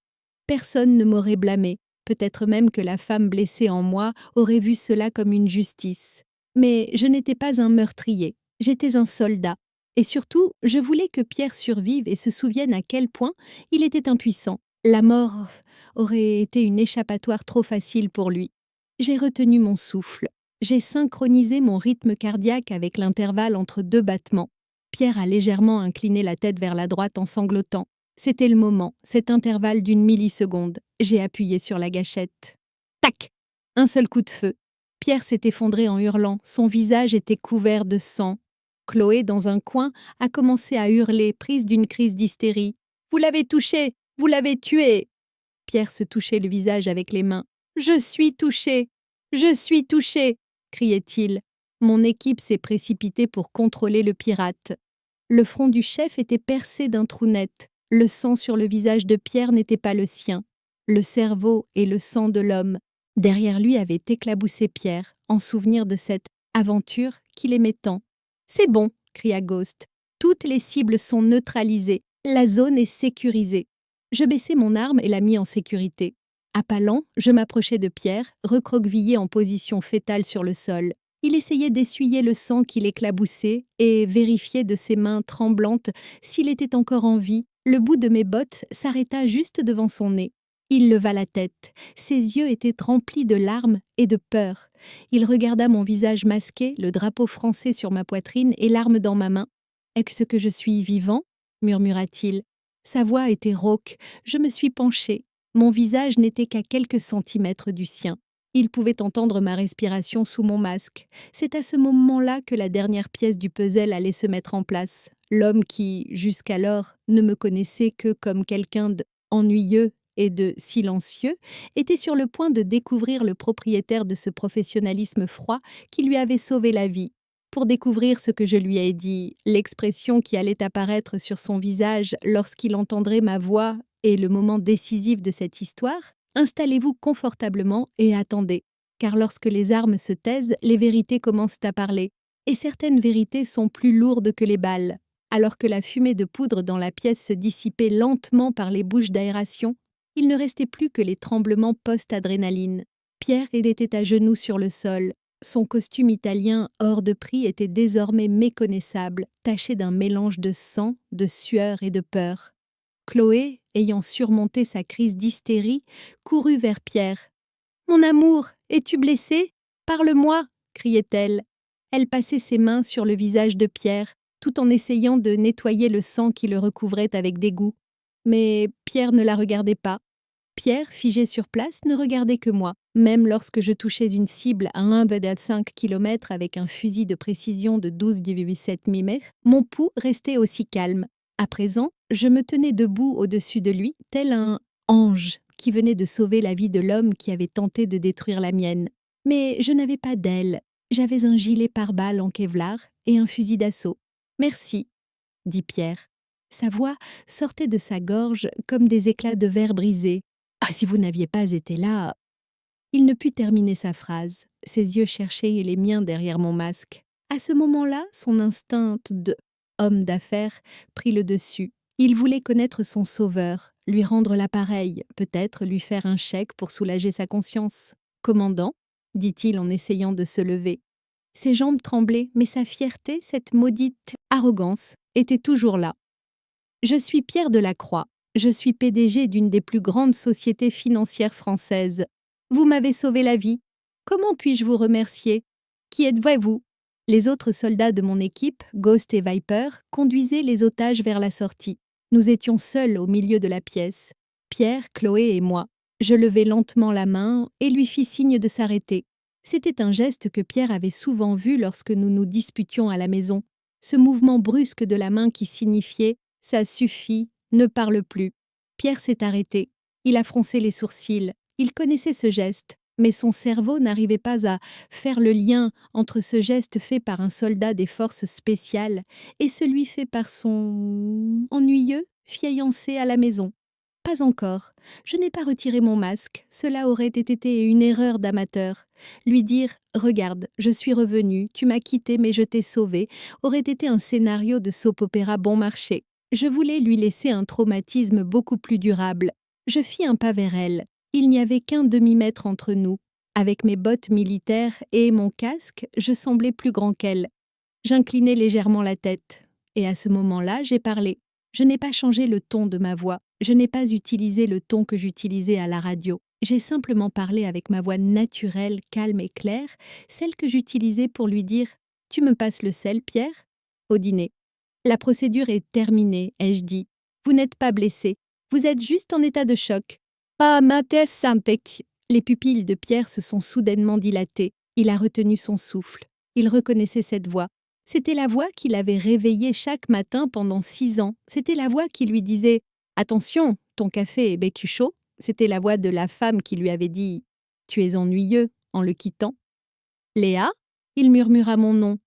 Personne ne m'aurait blâmé, peut-être même que la femme blessée en moi aurait vu cela comme une justice. Mais je n'étais pas un meurtrier, j'étais un soldat. Et surtout, je voulais que Pierre survive et se souvienne à quel point il était impuissant. La mort aurait été une échappatoire trop facile pour lui. J'ai retenu mon souffle. J'ai synchronisé mon rythme cardiaque avec l'intervalle entre 2 battements. Pierre a légèrement incliné la tête vers la droite en sanglotant. C'était le moment, cet intervalle d'une milliseconde. J'ai appuyé sur la gâchette. Tac! Un seul coup de feu. Pierre s'est effondré en hurlant. Son visage était couvert de sang. Chloé, dans un coin, a commencé à hurler, prise d'une crise d'hystérie. « Vous l'avez touché! Vous l'avez tué !» Pierre se touchait le visage avec les mains. « Je suis touché! Je suis touché !» criait-il. Mon équipe s'est précipitée pour contrôler le pirate. Le front du chef était percé d'un trou net. Le sang sur le visage de Pierre n'était pas le sien. Le cerveau et le sang de l'homme. Derrière lui avait éclaboussé Pierre, en souvenir de cette aventure qu'il aimait tant. « C'est bon !» cria Ghost. « Toutes les cibles sont neutralisées. La zone est sécurisée. » Je baissai mon arme et la mis en sécurité. À pas lents, je m'approchai de Pierre, recroquevillé en position fétale sur le sol. Il essayait d'essuyer le sang qui l'éclaboussait et vérifiait de ses mains tremblantes s'il était encore en vie. Le bout de mes bottes s'arrêta juste devant son nez. Il leva la tête. Ses yeux étaient remplis de larmes et de peur. Il regarda mon visage masqué, le drapeau français sur ma poitrine et l'arme dans ma main. « Est-ce que je suis vivant ?» murmura-t-il. Sa voix était rauque. Je me suis penchée. Mon visage n'était qu'à quelques centimètres du sien. Il pouvait entendre ma respiration sous mon masque. C'est à ce moment-là que la dernière pièce du puzzle allait se mettre en place. L'homme qui, jusqu'alors, ne me connaissait que comme quelqu'un d'ennuyeux et de silencieux, était sur le point de découvrir le propriétaire de ce professionnalisme froid qui lui avait sauvé la vie. Pour découvrir ce que je lui ai dit, l'expression qui allait apparaître sur son visage lorsqu'il entendrait ma voix et le moment décisif de cette histoire, installez-vous confortablement et attendez, car lorsque les armes se taisent, les vérités commencent à parler, et certaines vérités sont plus lourdes que les balles. Alors que la fumée de poudre dans la pièce se dissipait lentement par les bouches d'aération, il ne restait plus que les tremblements post-adrénaline. Pierre était à genoux sur le sol. Son costume italien hors de prix était désormais méconnaissable, taché d'un mélange de sang, de sueur et de peur. Chloé, ayant surmonté sa crise d'hystérie, courut vers Pierre. « Mon amour, es-tu blessé? Parle-moi » criait-elle. Elle passait ses mains sur le visage de Pierre. tout en essayant de nettoyer le sang qui le recouvrait avec dégoût. Mais Pierre ne la regardait pas. Pierre, figé sur place, ne regardait que moi. Même lorsque je touchais une cible à 1,5 km avec un fusil de précision de 12,7 mm, mon pouls restait aussi calme. À présent, je me tenais debout au-dessus de lui, tel un ange qui venait de sauver la vie de l'homme qui avait tenté de détruire la mienne. Mais je n'avais pas d'aile. J'avais un gilet pare-balles en Kevlar et un fusil d'assaut. Merci, dit Pierre. Sa voix sortait de sa gorge comme des éclats de verre brisés. Ah, si vous n'aviez pas été là. Il ne put terminer sa phrase. Ses yeux cherchaient les miens derrière mon masque. À ce moment-là, son instinct de homme d'affaires prit le dessus. Il voulait connaître son sauveur, lui rendre l'appareil, peut-être lui faire un chèque pour soulager sa conscience. Commandant, dit-il en essayant de se lever. Ses jambes tremblaient, mais sa fierté, cette maudite arrogance, était toujours là. Je suis Pierre Delacroix. Je suis PDG d'une des plus grandes sociétés financières françaises. Vous m'avez sauvé la vie. Comment puis-je vous remercier? Qui êtes-vous? Les autres soldats de mon équipe, Ghost et Viper, conduisaient les otages vers la sortie. Nous étions seuls au milieu de la pièce. Pierre, Chloé et moi. Je levai lentement la main et lui fis signe de s'arrêter. C'était un geste que Pierre avait souvent vu lorsque nous nous disputions à la maison. Ce mouvement brusque de la main qui signifiait « ça suffit, ne parle plus ». Pierre s'est arrêté. Il a froncé les sourcils. Il connaissait ce geste, mais son cerveau n'arrivait pas à faire le lien entre ce geste fait par un soldat des forces spéciales et celui fait par son ennuyeux fiancé à la maison. Pas encore. Je n'ai pas retiré mon masque. Cela aurait été une erreur d'amateur. Lui dire « Regarde, je suis revenu, tu m'as quitté mais je t'ai sauvé » aurait été un scénario de soap-opéra bon marché. Je voulais lui laisser un traumatisme beaucoup plus durable. Je fis un pas vers elle. Il n'y avait qu'un demi-mètre entre nous. Avec mes bottes militaires et mon casque, je semblais plus grand qu'elle. J'inclinai légèrement la tête. Et à ce moment-là, j'ai parlé. Je n'ai pas changé le ton de ma voix. Je n'ai pas utilisé le ton que j'utilisais à la radio. J'ai simplement parlé avec ma voix naturelle, calme et claire, celle que j'utilisais pour lui dire « Tu me passes le sel, Pierre ?» au dîner. La procédure est terminée, ai-je dit. Vous n'êtes pas blessé. Vous êtes juste en état de choc. Ah, mates sampec. Les pupilles de Pierre se sont soudainement dilatées. Il a retenu son souffle. Il reconnaissait cette voix. C'était la voix qui l'avait réveillé chaque matin pendant 6 ans. C'était la voix qui lui disait « Attention, ton café est bécu chaud ». C'était la voix de la femme qui lui avait dit « Tu es ennuyeux » en le quittant. « Léa ?» Il murmura mon nom.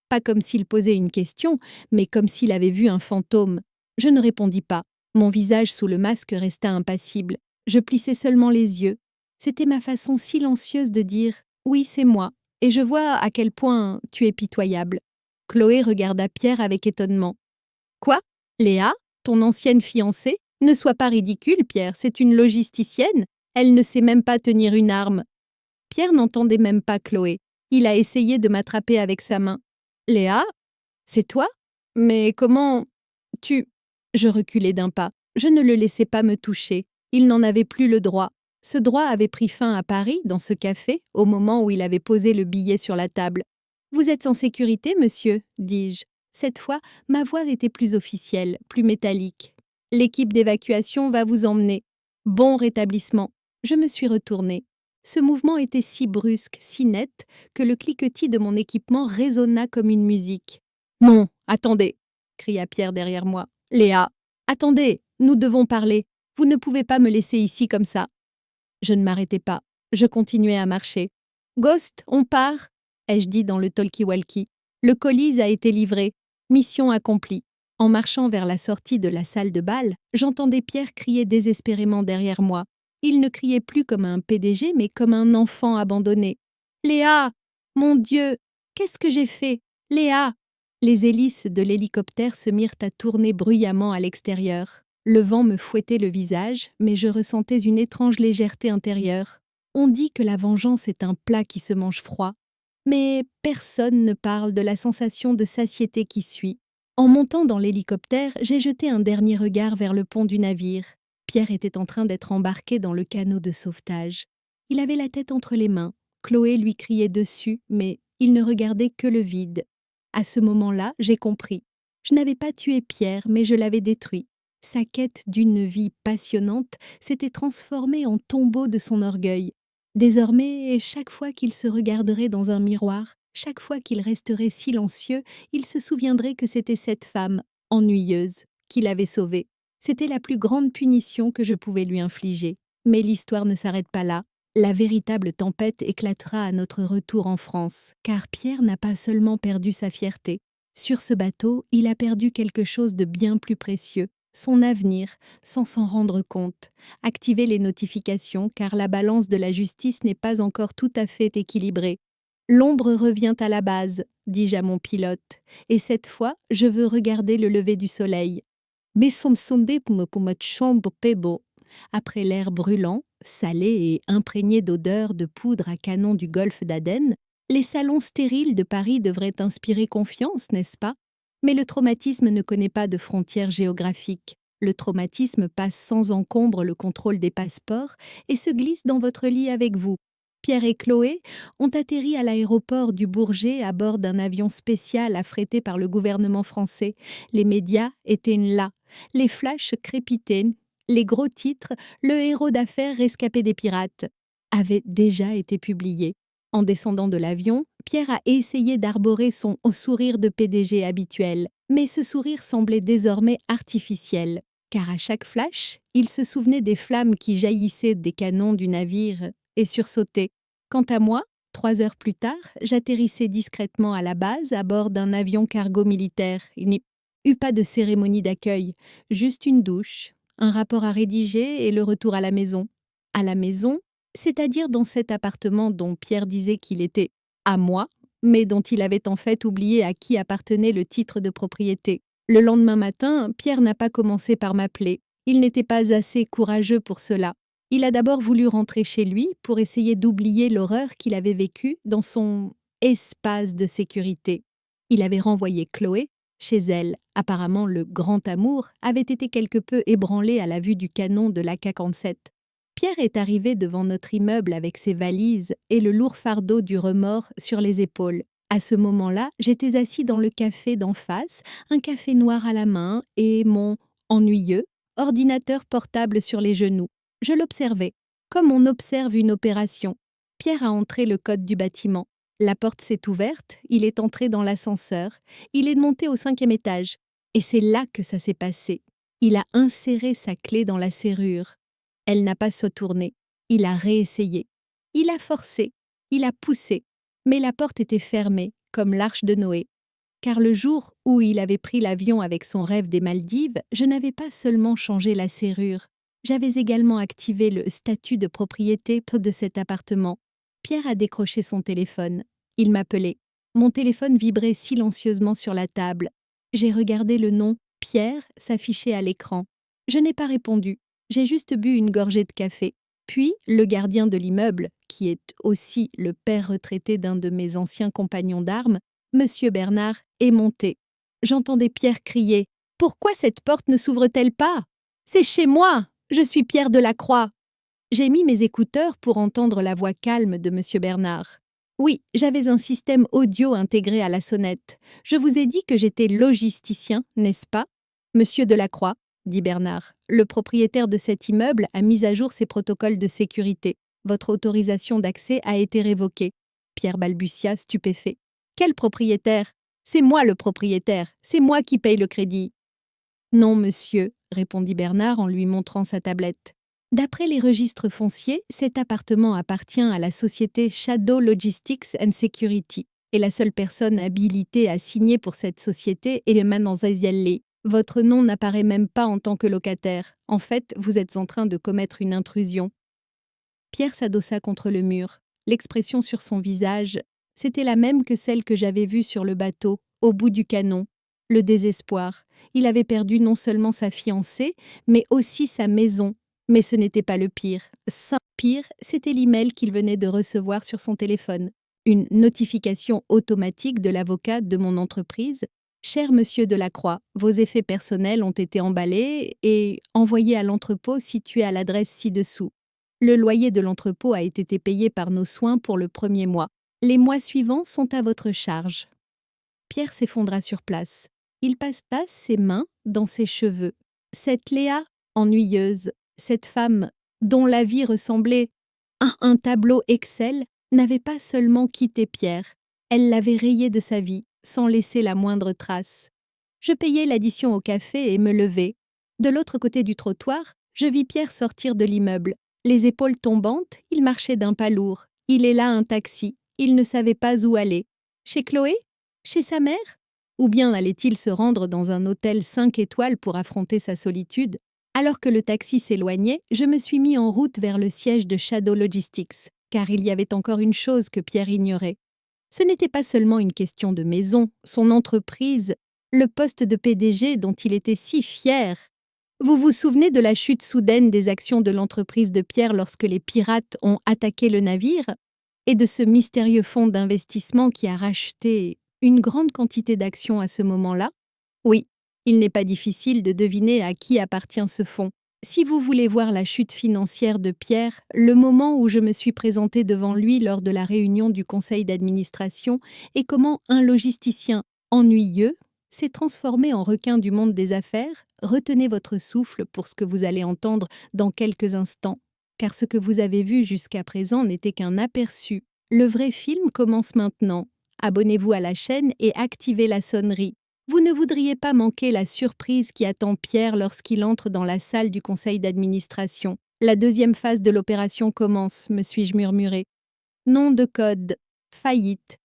Pas comme s'il posait une question, mais comme s'il avait vu un fantôme. Je ne répondis pas. Mon visage sous le masque resta impassible. Je plissai seulement les yeux. C'était ma façon silencieuse de dire « Oui, c'est moi, et je vois à quel point tu es pitoyable ». Chloé regarda Pierre avec étonnement. « Quoi? Léa, ton ancienne fiancée? Ne sois pas ridicule, Pierre, c'est une logisticienne. Elle ne sait même pas tenir une arme. » Pierre n'entendait même pas Chloé. Il a essayé de m'attraper avec sa main. « Léa? C'est toi? Mais comment... tu... » Je reculai d'un pas. Je ne le laissais pas me toucher. Il n'en avait plus le droit. Ce droit avait pris fin à Paris, dans ce café, au moment où il avait posé le billet sur la table. « Vous êtes en sécurité, monsieur ?» dis-je. Cette fois, ma voix était plus officielle, plus métallique. « L'équipe d'évacuation va vous emmener. Bon rétablissement. » Je me suis retournée. Ce mouvement était si brusque, si net, que le cliquetis de mon équipement résonna comme une musique. « Non, attendez !» cria Pierre derrière moi. « Léa, attendez, nous devons parler. Vous ne pouvez pas me laisser ici comme ça. » Je ne m'arrêtai pas. Je continuais à marcher. « Ghost, on part !» ai-je dit dans le talkie-walkie. Le colis a été livré. Mission accomplie. En marchant vers la sortie de la salle de bal, j'entendais Pierre crier désespérément derrière moi. Il ne criait plus comme un PDG, mais comme un enfant abandonné. « Léa! Mon Dieu! Qu'est-ce que j'ai fait? Léa !» Les hélices de l'hélicoptère se mirent à tourner bruyamment à l'extérieur. Le vent me fouettait le visage, mais je ressentais une étrange légèreté intérieure. On dit que la vengeance est un plat qui se mange froid. Mais personne ne parle de la sensation de satiété qui suit. En montant dans l'hélicoptère, j'ai jeté un dernier regard vers le pont du navire. Pierre était en train d'être embarqué dans le canot de sauvetage. Il avait la tête entre les mains. Chloé lui criait dessus, mais il ne regardait que le vide. À ce moment-là, j'ai compris. Je n'avais pas tué Pierre, mais je l'avais détruit. Sa quête d'une vie passionnante s'était transformée en tombeau de son orgueil. Désormais, chaque fois qu'il se regarderait dans un miroir, chaque fois qu'il resterait silencieux, il se souviendrait que c'était cette femme, ennuyeuse, qui l'avait sauvé. C'était la plus grande punition que je pouvais lui infliger. Mais l'histoire ne s'arrête pas là. La véritable tempête éclatera à notre retour en France, car Pierre n'a pas seulement perdu sa fierté. Sur ce bateau, il a perdu quelque chose de bien plus précieux, son avenir, sans s'en rendre compte. Activez les notifications, car la balance de la justice n'est pas encore tout à fait équilibrée. L'ombre revient à la base, dis-je à mon pilote, et cette fois, je veux regarder le lever du soleil. Après l'air brûlant, salé et imprégné d'odeurs de poudre à canon du golfe d'Aden, les salons stériles de Paris devraient inspirer confiance, n'est-ce pas? Mais le traumatisme ne connaît pas de frontières géographiques. Le traumatisme passe sans encombre le contrôle des passeports et se glisse dans votre lit avec vous. Pierre et Chloé ont atterri à l'aéroport du Bourget à bord d'un avion spécial affrété par le gouvernement français. Les médias étaient là. Les flashs crépitaient. Les gros titres, le héros d'affaires rescapé des pirates, avaient déjà été publiés. En descendant de l'avion, Pierre a essayé d'arborer son sourire de PDG habituel, mais ce sourire semblait désormais artificiel, car à chaque flash, il se souvenait des flammes qui jaillissaient des canons du navire et sursautait. Quant à moi, 3 heures plus tard, j'atterrissais discrètement à la base à bord d'un avion cargo militaire. Il n'y eut pas de cérémonie d'accueil, juste une douche, un rapport à rédiger et le retour à la maison. À la maison, c'est-à-dire dans cet appartement dont Pierre disait qu'il était à moi, mais dont il avait en fait oublié à qui appartenait le titre de propriété. Le lendemain matin, Pierre n'a pas commencé par m'appeler. Il n'était pas assez courageux pour cela. Il a d'abord voulu rentrer chez lui pour essayer d'oublier l'horreur qu'il avait vécue dans son espace de sécurité. Il avait renvoyé Chloé chez elle. Apparemment, le grand amour avait été quelque peu ébranlé à la vue du canon de l'Ak-47. Pierre est arrivé devant notre immeuble avec ses valises et le lourd fardeau du remords sur les épaules. À ce moment-là, j'étais assis dans le café d'en face, un café noir à la main et mon ennuyeux ordinateur portable sur les genoux. Je l'observais, comme on observe une opération. Pierre a entré le code du bâtiment. La porte s'est ouverte, il est entré dans l'ascenseur, il est monté au 5e étage. Et c'est là que ça s'est passé. Il a inséré sa clé dans la serrure. Elle n'a pas sautourné. Il a réessayé. Il a forcé. Il a poussé. Mais la porte était fermée, comme l'arche de Noé. Car le jour où il avait pris l'avion avec son rêve des Maldives, je n'avais pas seulement changé la serrure. J'avais également activé le statut de propriété de cet appartement. Pierre a décroché son téléphone. Il m'appelait. Mon téléphone vibrait silencieusement sur la table. J'ai regardé le nom « Pierre » s'afficher à l'écran. Je n'ai pas répondu. J'ai juste bu une gorgée de café. Puis, le gardien de l'immeuble, qui est aussi le père retraité d'un de mes anciens compagnons d'armes, Monsieur Bernard, est monté. J'entendais Pierre crier « Pourquoi cette porte ne s'ouvre-t-elle pas? C'est chez moi! Je suis Pierre Delacroix !» J'ai mis mes écouteurs pour entendre la voix calme de Monsieur Bernard. Oui, j'avais un système audio intégré à la sonnette. Je vous ai dit que j'étais logisticien, n'est-ce pas? Monsieur Delacroix, dit Bernard, le propriétaire de cet immeuble a mis à jour ses protocoles de sécurité. Votre autorisation d'accès a été révoquée. Pierre balbutia, stupéfait. Quel propriétaire? C'est moi le propriétaire, c'est moi qui paye le crédit. Non, monsieur, répondit Bernard en lui montrant sa tablette. D'après les registres fonciers, cet appartement appartient à la société Shadow Logistics and Security, et la seule personne habilitée à signer pour cette société est le Mananzazialé. Votre nom n'apparaît même pas en tant que locataire. En fait, vous êtes en train de commettre une intrusion. Pierre s'adossa contre le mur. L'expression sur son visage, c'était la même que celle que j'avais vue sur le bateau, au bout du canon. Le désespoir. Il avait perdu non seulement sa fiancée, mais aussi sa maison. Mais ce n'était pas le pire. Pire, c'était l'email qu'il venait de recevoir sur son téléphone. Une notification automatique de l'avocat de mon entreprise. Cher monsieur Delacroix, vos effets personnels ont été emballés et envoyés à l'entrepôt situé à l'adresse ci-dessous. Le loyer de l'entrepôt a été payé par nos soins pour le 1er mois. Les mois suivants sont à votre charge. Pierre s'effondra sur place. Il passa ses mains dans ses cheveux. Cette Léa ennuyeuse, cette femme dont la vie ressemblait à un tableau Excel, n'avait pas seulement quitté Pierre, elle l'avait rayé de sa vie, sans laisser la moindre trace. Je payai l'addition au café et me levai. De l'autre côté du trottoir, je vis Pierre sortir de l'immeuble. Les épaules tombantes, il marchait d'un pas lourd. Il héla un taxi. Il ne savait pas où aller. Chez Chloé? Chez sa mère? Ou bien allait-il se rendre dans un hôtel 5 étoiles pour affronter sa solitude? Alors que le taxi s'éloignait, je me suis mis en route vers le siège de Shadow Logistics, car il y avait encore une chose que Pierre ignorait. Ce n'était pas seulement une question de maison, son entreprise, le poste de PDG dont il était si fier. Vous vous souvenez de la chute soudaine des actions de l'entreprise de Pierre lorsque les pirates ont attaqué le navire? Et de ce mystérieux fonds d'investissement qui a racheté une grande quantité d'actions à ce moment-là? Oui, il n'est pas difficile de deviner à qui appartient ce fonds. Si vous voulez voir la chute financière de Pierre, le moment où je me suis présentée devant lui lors de la réunion du conseil d'administration et comment un logisticien ennuyeux s'est transformé en requin du monde des affaires, retenez votre souffle pour ce que vous allez entendre dans quelques instants, car ce que vous avez vu jusqu'à présent n'était qu'un aperçu. Le vrai film commence maintenant. Abonnez-vous à la chaîne et activez la sonnerie. Vous ne voudriez pas manquer la surprise qui attend Pierre lorsqu'il entre dans la salle du conseil d'administration. La deuxième phase de l'opération commence, me suis-je murmuré. Nom de code. Faillite.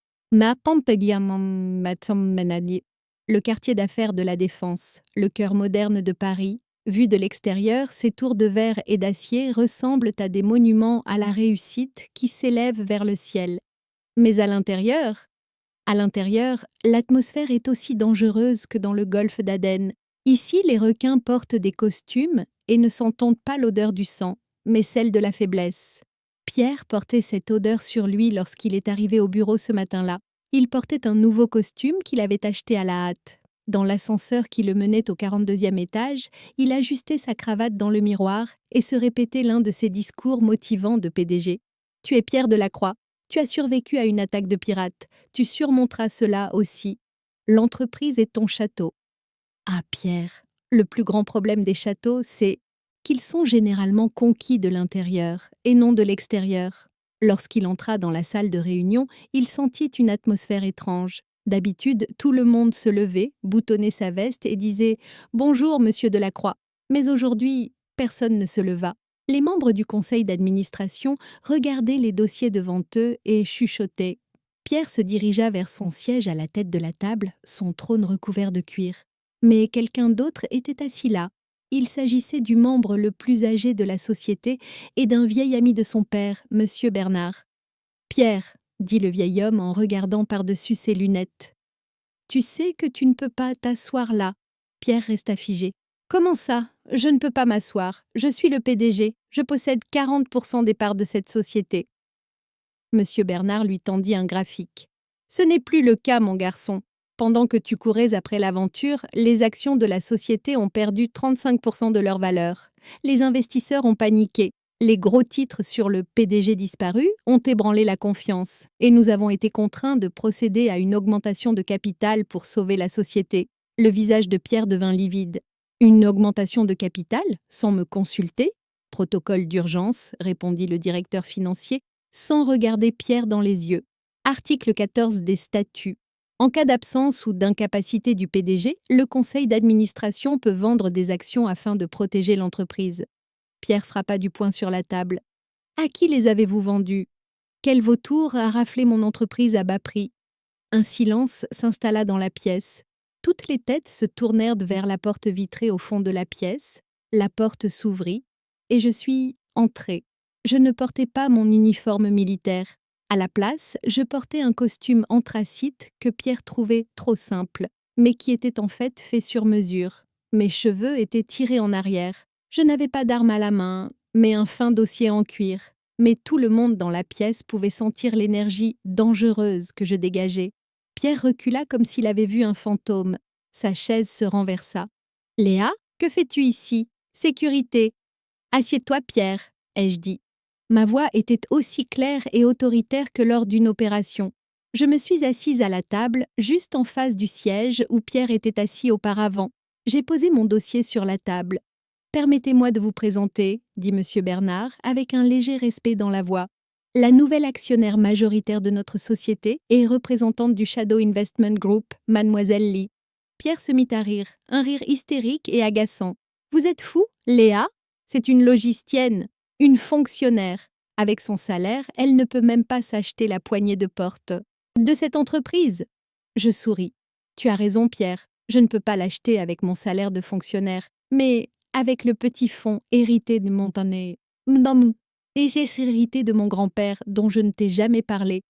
Le quartier d'affaires de la Défense, le cœur moderne de Paris. Vu de l'extérieur, ces tours de verre et d'acier ressemblent à des monuments à la réussite qui s'élèvent vers le ciel. Mais à l'intérieur, l'atmosphère est aussi dangereuse que dans le golfe d'Aden. Ici, les requins portent des costumes et ne sentent pas l'odeur du sang, mais celle de la faiblesse. Pierre portait cette odeur sur lui lorsqu'il est arrivé au bureau ce matin-là. Il portait un nouveau costume qu'il avait acheté à la hâte. Dans l'ascenseur qui le menait au 42e étage, il ajustait sa cravate dans le miroir et se répétait l'un de ses discours motivants de PDG. « Tu es Pierre Delacroix. Tu as survécu à une attaque de pirates. Tu surmonteras cela aussi. L'entreprise est ton château. » Ah, Pierre, le plus grand problème des châteaux, c'est qu'ils sont généralement conquis de l'intérieur et non de l'extérieur. Lorsqu'il entra dans la salle de réunion, il sentit une atmosphère étrange. D'habitude, tout le monde se levait, boutonnait sa veste et disait « Bonjour, monsieur Delacroix ». Mais aujourd'hui, personne ne se leva. Les membres du conseil d'administration regardaient les dossiers devant eux et chuchotaient. Pierre se dirigea vers son siège à la tête de la table, son trône recouvert de cuir. Mais quelqu'un d'autre était assis là. Il s'agissait du membre le plus âgé de la société et d'un vieil ami de son père, monsieur Bernard. « Pierre, » dit le vieil homme en regardant par-dessus ses lunettes. « Tu sais que tu ne peux pas t'asseoir là. » Pierre resta figé. « Comment ça? Je ne peux pas m'asseoir. Je suis le PDG. Je possède 40% des parts de cette société. » Monsieur Bernard lui tendit un graphique. « Ce n'est plus le cas, mon garçon. Pendant que tu courais après l'aventure, les actions de la société ont perdu 35% de leur valeur. Les investisseurs ont paniqué. Les gros titres sur le PDG disparu ont ébranlé la confiance. Et nous avons été contraints de procéder à une augmentation de capital pour sauver la société. » Le visage de Pierre devint livide. « Une augmentation de capital, sans me consulter? » « Protocole d'urgence, répondit le directeur financier, sans regarder Pierre dans les yeux. Article 14 des statuts. En cas d'absence ou d'incapacité du PDG, le conseil d'administration peut vendre des actions afin de protéger l'entreprise. Pierre frappa du poing sur la table. « À qui les avez-vous vendues? Quel vautour a raflé mon entreprise à bas prix ?» Un silence s'installa dans la pièce. Toutes les têtes se tournèrent vers la porte vitrée au fond de la pièce. La porte s'ouvrit et je suis entrée. Je ne portais pas mon uniforme militaire. À la place, je portais un costume anthracite que Pierre trouvait trop simple, mais qui était en fait fait sur mesure. Mes cheveux étaient tirés en arrière. Je n'avais pas d'arme à la main, mais un fin dossier en cuir. Mais tout le monde dans la pièce pouvait sentir l'énergie dangereuse que je dégageais. Pierre recula comme s'il avait vu un fantôme. Sa chaise se renversa. « Léa, que fais-tu ici? Sécurité !»« Assieds-toi, Pierre, » ai-je dit. Ma voix était aussi claire et autoritaire que lors d'une opération. Je me suis assise à la table, juste en face du siège où Pierre était assis auparavant. J'ai posé mon dossier sur la table. Permettez-moi de vous présenter, dit M. Bernard, avec un léger respect dans la voix. La nouvelle actionnaire majoritaire de notre société et représentante du Shadow Investment Group, Mademoiselle Lee. Pierre se mit à rire, un rire hystérique et agaçant. Vous êtes fou, Léa? C'est une logistienne, une fonctionnaire. Avec son salaire, elle ne peut même pas s'acheter la poignée de porte de cette entreprise. Je souris. Tu as raison, Pierre. Je ne peux pas l'acheter avec mon salaire de fonctionnaire, mais avec le petit fonds hérité de mon année. Non, et c'est hérité de mon grand-père dont je ne t'ai jamais parlé,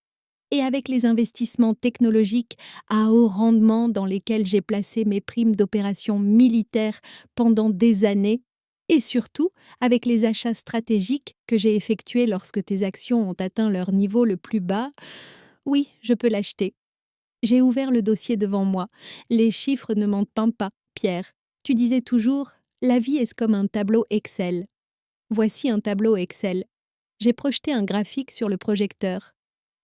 et avec les investissements technologiques à haut rendement dans lesquels j'ai placé mes primes d'opérations militaires pendant des années, et surtout avec les achats stratégiques que j'ai effectués lorsque tes actions ont atteint leur niveau le plus bas, oui, je peux l'acheter. J'ai ouvert le dossier devant moi. Les chiffres ne mentent pas, Pierre. Tu disais toujours, la vie est comme un tableau Excel. Voici un tableau Excel. J'ai projeté un graphique sur le projecteur.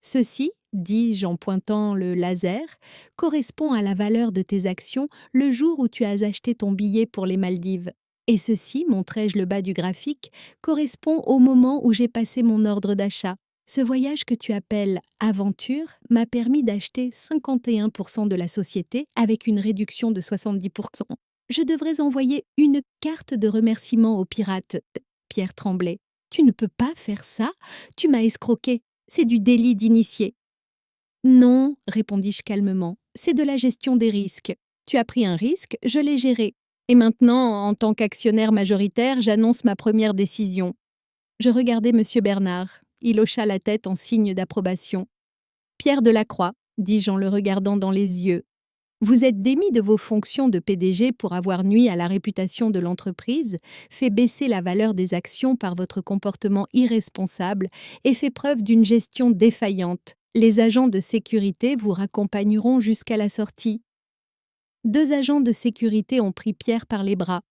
Ceci, dis-je en pointant le laser, correspond à la valeur de tes actions le jour où tu as acheté ton billet pour les Maldives. Et ceci, montrai-je le bas du graphique, correspond au moment où j'ai passé mon ordre d'achat. Ce voyage que tu appelles aventure m'a permis d'acheter 51% de la société avec une réduction de 70%. Je devrais envoyer une carte de remerciement aux pirates. Pierre tremblait. Tu ne peux pas faire ça, tu m'as escroqué, c'est du délit d'initié. Non, répondis-je calmement, c'est de la gestion des risques. Tu as pris un risque, je l'ai géré. Et maintenant, en tant qu'actionnaire majoritaire, j'annonce ma première décision. Je regardai M. Bernard. Il hocha la tête en signe d'approbation. Pierre Delacroix, dis-je en le regardant dans les yeux, vous êtes démis de vos fonctions de PDG pour avoir nui à la réputation de l'entreprise, fait baisser la valeur des actions par votre comportement irresponsable et fait preuve d'une gestion défaillante. Les agents de sécurité vous raccompagneront jusqu'à la sortie. 2 agents de sécurité ont pris Pierre par les bras.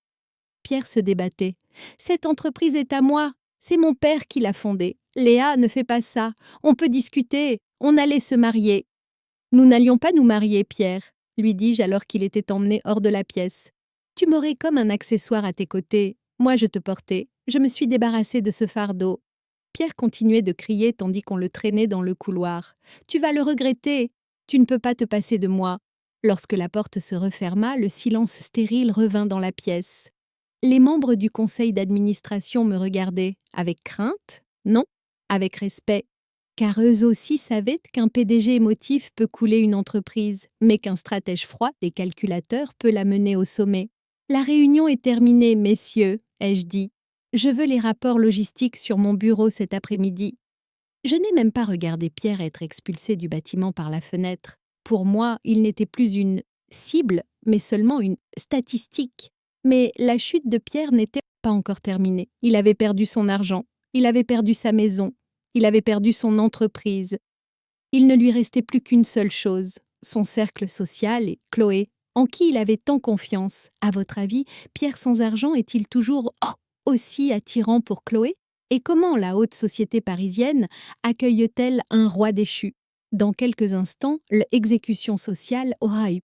Pierre se débattait. Cette entreprise est à moi. C'est mon père qui l'a fondée. Léa ne fait pas ça. On peut discuter. On allait se marier. Nous n'allions pas nous marier, Pierre, lui dis-je alors qu'il était emmené hors de la pièce. Tu m'aurais comme un accessoire à tes côtés. Moi, je te portais. Je me suis débarrassée de ce fardeau. Pierre continuait de crier tandis qu'on le traînait dans le couloir. Tu vas le regretter. Tu ne peux pas te passer de moi. Lorsque la porte se referma, le silence stérile revint dans la pièce. Les membres du conseil d'administration me regardaient avec crainte, non, avec respect, car eux aussi savaient qu'un PDG émotif peut couler une entreprise, mais qu'un stratège froid et calculateur peut la mener au sommet. La réunion est terminée, messieurs, ai-je dit. Je veux les rapports logistiques sur mon bureau cet après-midi. Je n'ai même pas regardé Pierre être expulsé du bâtiment par la fenêtre. Pour moi, il n'était plus une cible, mais seulement une statistique. Mais la chute de Pierre n'était pas encore terminée. Il avait perdu son argent, il avait perdu sa maison, il avait perdu son entreprise. Il ne lui restait plus qu'une seule chose, son cercle social et Chloé, en qui il avait tant confiance. À votre avis, Pierre sans argent est-il toujours aussi attirant pour Chloé? Et comment la haute société parisienne accueille-t-elle un roi déchu? Dans quelques instants, l'exécution sociale aura eu.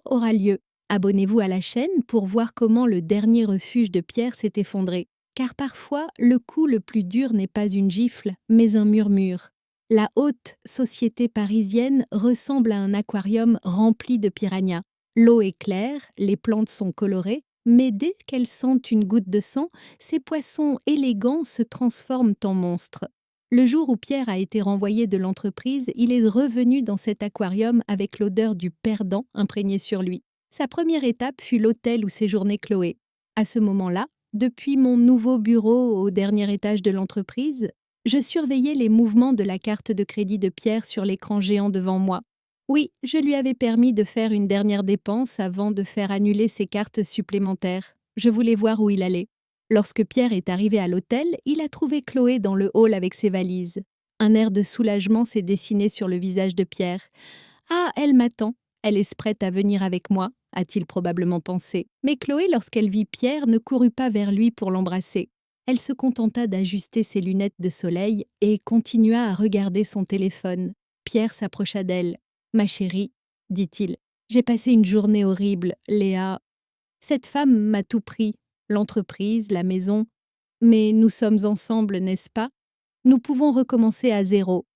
Aura lieu. Abonnez-vous à la chaîne pour voir comment le dernier refuge de Pierre s'est effondré. Car parfois, le coup le plus dur n'est pas une gifle, mais un murmure. La haute société parisienne ressemble à un aquarium rempli de piranhas. L'eau est claire, les plantes sont colorées, mais dès qu'elles sentent une goutte de sang, ces poissons élégants se transforment en monstres. Le jour où Pierre a été renvoyé de l'entreprise, il est revenu dans cet aquarium avec l'odeur du perdant imprégnée sur lui. Sa première étape fut l'hôtel où séjournait Chloé. À ce moment-là, depuis mon nouveau bureau au dernier étage de l'entreprise, je surveillais les mouvements de la carte de crédit de Pierre sur l'écran géant devant moi. Oui, je lui avais permis de faire une dernière dépense avant de faire annuler ses cartes supplémentaires. Je voulais voir où il allait. Lorsque Pierre est arrivé à l'hôtel, il a trouvé Chloé dans le hall avec ses valises. Un air de soulagement s'est dessiné sur le visage de Pierre. « Ah, elle m'attend. Elle est prête à venir avec moi », a-t-il probablement pensé. Mais Chloé, lorsqu'elle vit Pierre, ne courut pas vers lui pour l'embrasser. Elle se contenta d'ajuster ses lunettes de soleil et continua à regarder son téléphone. Pierre s'approcha d'elle. « Ma chérie, dit-il, j'ai passé une journée horrible, Léa. Cette femme m'a tout pris, l'entreprise, la maison. Mais nous sommes ensemble, n'est-ce pas? Nous pouvons recommencer à zéro. »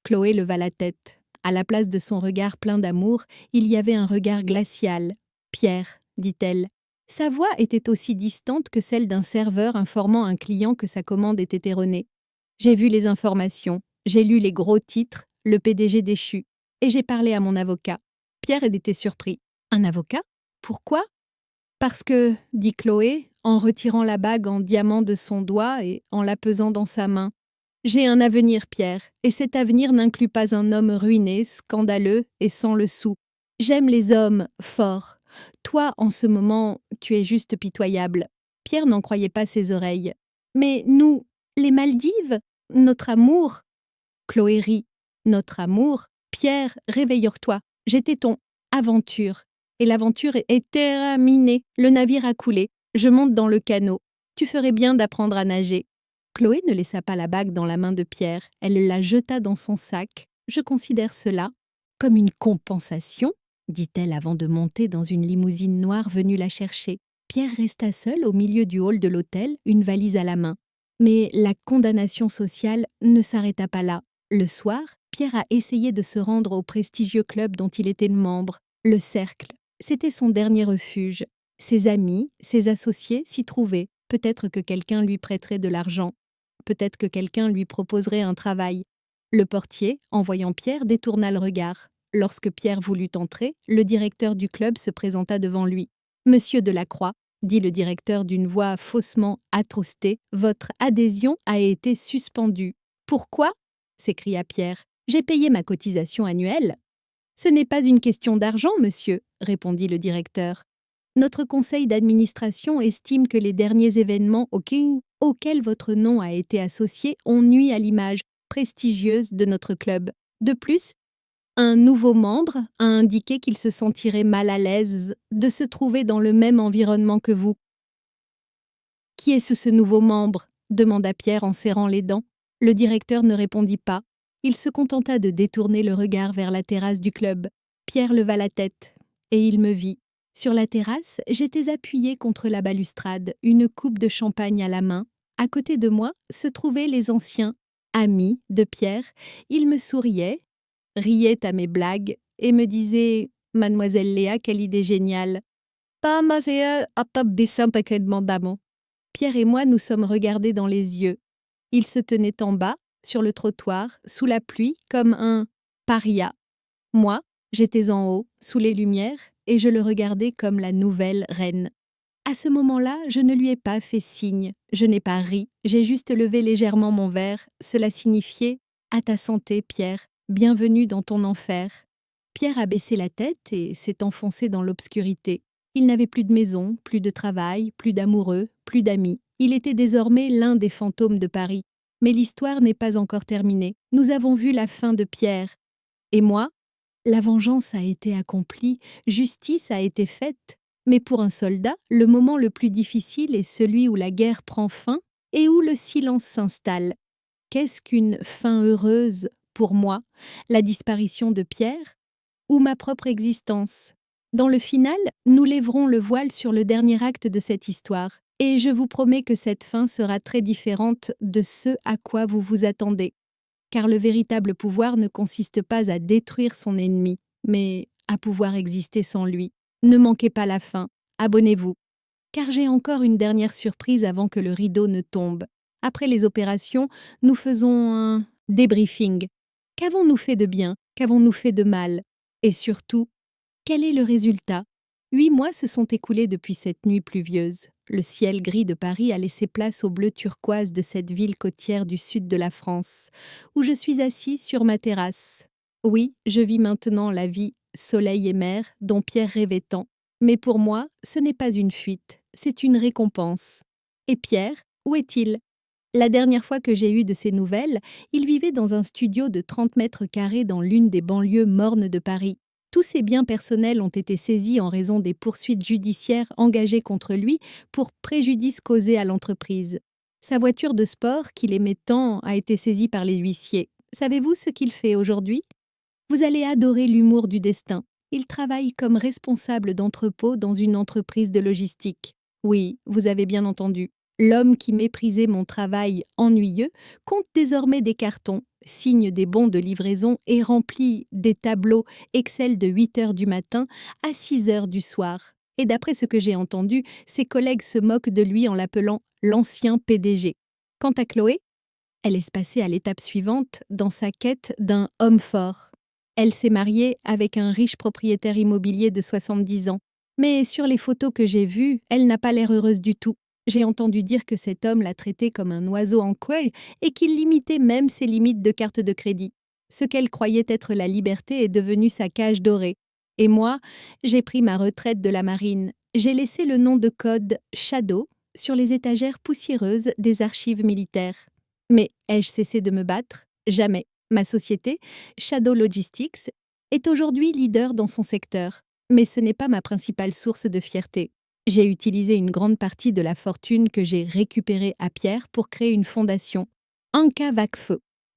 Chloé leva la tête. À la place de son regard plein d'amour, il y avait un regard glacial. « Pierre, dit-elle. » Sa voix était aussi distante que celle d'un serveur informant un client que sa commande était erronée. « J'ai vu les informations, j'ai lu les gros titres, le PDG déchu, et j'ai parlé à mon avocat. » Pierre était surpris. « Un avocat? Pourquoi? » « Parce que, dit Chloé, en retirant la bague en diamant de son doigt et en la pesant dans sa main, j'ai un avenir, Pierre, et cet avenir n'inclut pas un homme ruiné, scandaleux et sans le sou. J'aime les hommes forts. Toi, en ce moment, tu es juste pitoyable. » Pierre n'en croyait pas ses oreilles. « Mais nous, les Maldives, notre amour… » Chloé rit. « Notre amour? Pierre, réveille-toi. J'étais ton aventure. Et l'aventure est terminée. Le navire a coulé. Je monte dans le canot. Tu ferais bien d'apprendre à nager. » Chloé ne laissa pas la bague dans la main de Pierre. Elle la jeta dans son sac. « Je considère cela comme une compensation, » dit-elle avant de monter dans une limousine noire venue la chercher. Pierre resta seul au milieu du hall de l'hôtel, une valise à la main. Mais la condamnation sociale ne s'arrêta pas là. Le soir, Pierre a essayé de se rendre au prestigieux club dont il était membre, le Cercle. C'était son dernier refuge. Ses amis, ses associés s'y trouvaient. Peut-être que quelqu'un lui prêterait de l'argent. Peut-être que quelqu'un lui proposerait un travail. Le portier, en voyant Pierre, détourna le regard. Lorsque Pierre voulut entrer, le directeur du club se présenta devant lui. « Monsieur Delacroix, » dit le directeur d'une voix faussement attrostée, « votre adhésion a été suspendue. »« Pourquoi ?» s'écria Pierre. « J'ai payé ma cotisation annuelle. »« Ce n'est pas une question d'argent, monsieur, » répondit le directeur. « Notre conseil d'administration estime que les derniers événements auxquels votre nom a été associé ont nui à l'image prestigieuse de notre club. De plus, un nouveau membre a indiqué qu'il se sentirait mal à l'aise de se trouver dans le même environnement que vous. »« Qui est ce nouveau membre ?» demanda Pierre en serrant les dents. Le directeur ne répondit pas. Il se contenta de détourner le regard vers la terrasse du club. Pierre leva la tête, et il me vit. Sur la terrasse, j'étais appuyée contre la balustrade, une coupe de champagne à la main. À côté de moi se trouvaient les anciens amis de Pierre. Ils me souriaient, riaient à mes blagues et me disaient « Mademoiselle Léa, quelle idée géniale !» Pierre et moi nous sommes regardés dans les yeux. Il se tenait en bas, sur le trottoir, sous la pluie, comme un paria. Moi, j'étais en haut, sous les lumières, et je le regardais comme la nouvelle reine. À ce moment-là, je ne lui ai pas fait signe, je n'ai pas ri, j'ai juste levé légèrement mon verre. Cela signifiait « À ta santé, Pierre, bienvenue dans ton enfer ». Pierre a baissé la tête et s'est enfoncé dans l'obscurité. Il n'avait plus de maison, plus de travail, plus d'amoureux, plus d'amis. Il était désormais l'un des fantômes de Paris. Mais l'histoire n'est pas encore terminée. Nous avons vu la fin de Pierre. Et moi, la vengeance a été accomplie, justice a été faite. Mais pour un soldat, le moment le plus difficile est celui où la guerre prend fin et où le silence s'installe. Qu'est-ce qu'une fin heureuse pour moi? La disparition de Pierre ou ma propre existence? Dans le final, nous lèverons le voile sur le dernier acte de cette histoire. Et je vous promets que cette fin sera très différente de ce à quoi vous vous attendez. Car le véritable pouvoir ne consiste pas à détruire son ennemi, mais à pouvoir exister sans lui. Ne manquez pas la fin, abonnez-vous. Car j'ai encore une dernière surprise avant que le rideau ne tombe. Après les opérations, nous faisons un débriefing. Qu'avons-nous fait de bien? Qu'avons-nous fait de mal? Et surtout, quel est le résultat? 8 mois se sont écoulés depuis cette nuit pluvieuse. Le ciel gris de Paris a laissé place au bleu turquoise de cette ville côtière du sud de la France, où je suis assise sur ma terrasse. Oui, je vis maintenant la vie soleil et mer dont Pierre rêvait tant. Mais pour moi, ce n'est pas une fuite, c'est une récompense. Et Pierre, où est-il? La dernière fois que j'ai eu de ses nouvelles, il vivait dans un studio de 30 mètres carrés dans l'une des banlieues mornes de Paris. Tous ses biens personnels ont été saisis en raison des poursuites judiciaires engagées contre lui pour préjudice causé à l'entreprise. Sa voiture de sport, qu'il aimait tant, a été saisie par les huissiers. Savez-vous ce qu'il fait aujourd'hui? Vous allez adorer l'humour du destin. Il travaille comme responsable d'entrepôt dans une entreprise de logistique. Oui, vous avez bien entendu. L'homme qui méprisait mon travail ennuyeux compte désormais des cartons, signe des bons de livraison et remplit des tableaux Excel de 8 heures du matin à 6 heures du soir. Et d'après ce que j'ai entendu, ses collègues se moquent de lui en l'appelant l'ancien PDG. Quant à Chloé, elle est passée à l'étape suivante dans sa quête d'un homme fort. Elle s'est mariée avec un riche propriétaire immobilier de 70 ans. Mais sur les photos que j'ai vues, elle n'a pas l'air heureuse du tout. J'ai entendu dire que cet homme l'a traitée comme un oiseau en cueil et qu'il limitait même ses limites de carte de crédit. Ce qu'elle croyait être la liberté est devenu sa cage dorée. Et moi, j'ai pris ma retraite de la marine. J'ai laissé le nom de code Shadow sur les étagères poussiéreuses des archives militaires. Mais ai-je cessé de me battre? Jamais. Ma société, Shadow Logistics, est aujourd'hui leader dans son secteur. Mais ce n'est pas ma principale source de fierté. J'ai utilisé une grande partie de la fortune que j'ai récupérée à Pierre pour créer une fondation, Anka Vakfe.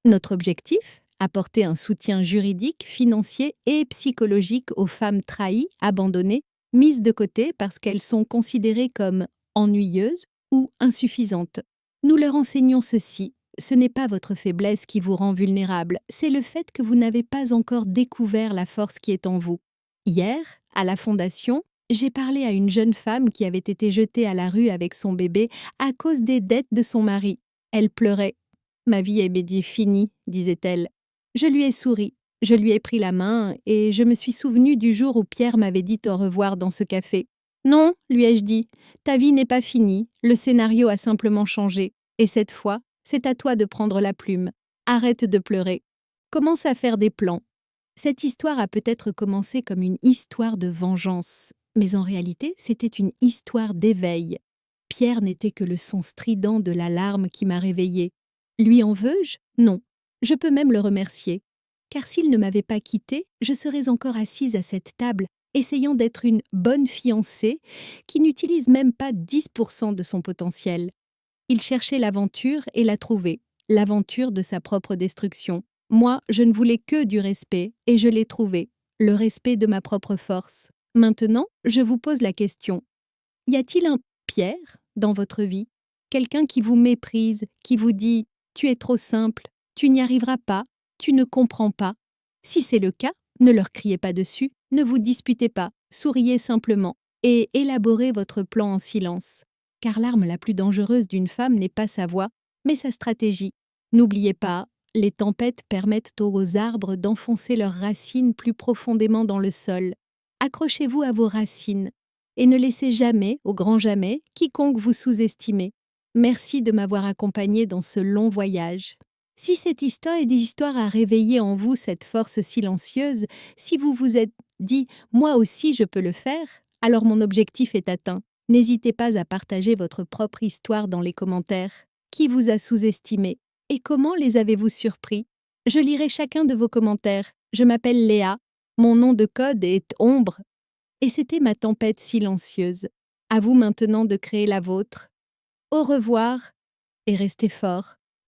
Notre objectif? Apporter un soutien juridique, financier et psychologique aux femmes trahies, abandonnées, mises de côté parce qu'elles sont considérées comme ennuyeuses ou insuffisantes. Nous leur enseignons ceci. Ce n'est pas votre faiblesse qui vous rend vulnérable, c'est le fait que vous n'avez pas encore découvert la force qui est en vous. Hier, à la fondation, j'ai parlé à une jeune femme qui avait été jetée à la rue avec son bébé à cause des dettes de son mari. Elle pleurait. Ma vie est finie, disait-elle. Je lui ai souri, je lui ai pris la main et je me suis souvenue du jour où Pierre m'avait dit au revoir dans ce café. Non, lui ai-je dit, ta vie n'est pas finie, le scénario a simplement changé. Et cette fois, c'est à toi de prendre la plume. Arrête de pleurer. Commence à faire des plans. Cette histoire a peut-être commencé comme une histoire de vengeance, mais en réalité, c'était une histoire d'éveil. Pierre n'était que le son strident de l'alarme qui m'a réveillée. Lui en veux-je? Non. Je peux même le remercier. Car s'il ne m'avait pas quittée, je serais encore assise à cette table, essayant d'être une bonne fiancée qui n'utilise même pas 10% de son potentiel. Il cherchait l'aventure et l'a trouvée, l'aventure de sa propre destruction. Moi, je ne voulais que du respect, et je l'ai trouvé, le respect de ma propre force. Maintenant, je vous pose la question. Y a-t-il un Pierre dans votre vie? Quelqu'un qui vous méprise, qui vous dit « tu es trop simple, tu n'y arriveras pas, tu ne comprends pas ». Si c'est le cas, ne leur criez pas dessus, ne vous disputez pas, souriez simplement et élaborez votre plan en silence. Car l'arme la plus dangereuse d'une femme n'est pas sa voix, mais sa stratégie. N'oubliez pas, les tempêtes permettent aux arbres d'enfoncer leurs racines plus profondément dans le sol. Accrochez-vous à vos racines et ne laissez jamais, au grand jamais, quiconque vous sous-estimer. Merci de m'avoir accompagné dans ce long voyage. Si cette histoire est des histoires à réveiller en vous cette force silencieuse, si vous vous êtes dit « moi aussi je peux le faire », alors mon objectif est atteint. N'hésitez pas à partager votre propre histoire dans les commentaires. Qui vous a sous-estimé? Et comment les avez-vous surpris? Je lirai chacun de vos commentaires. Je m'appelle Léa. Mon nom de code est Ombre. Et c'était ma tempête silencieuse. À vous maintenant de créer la vôtre. Au revoir et restez forts.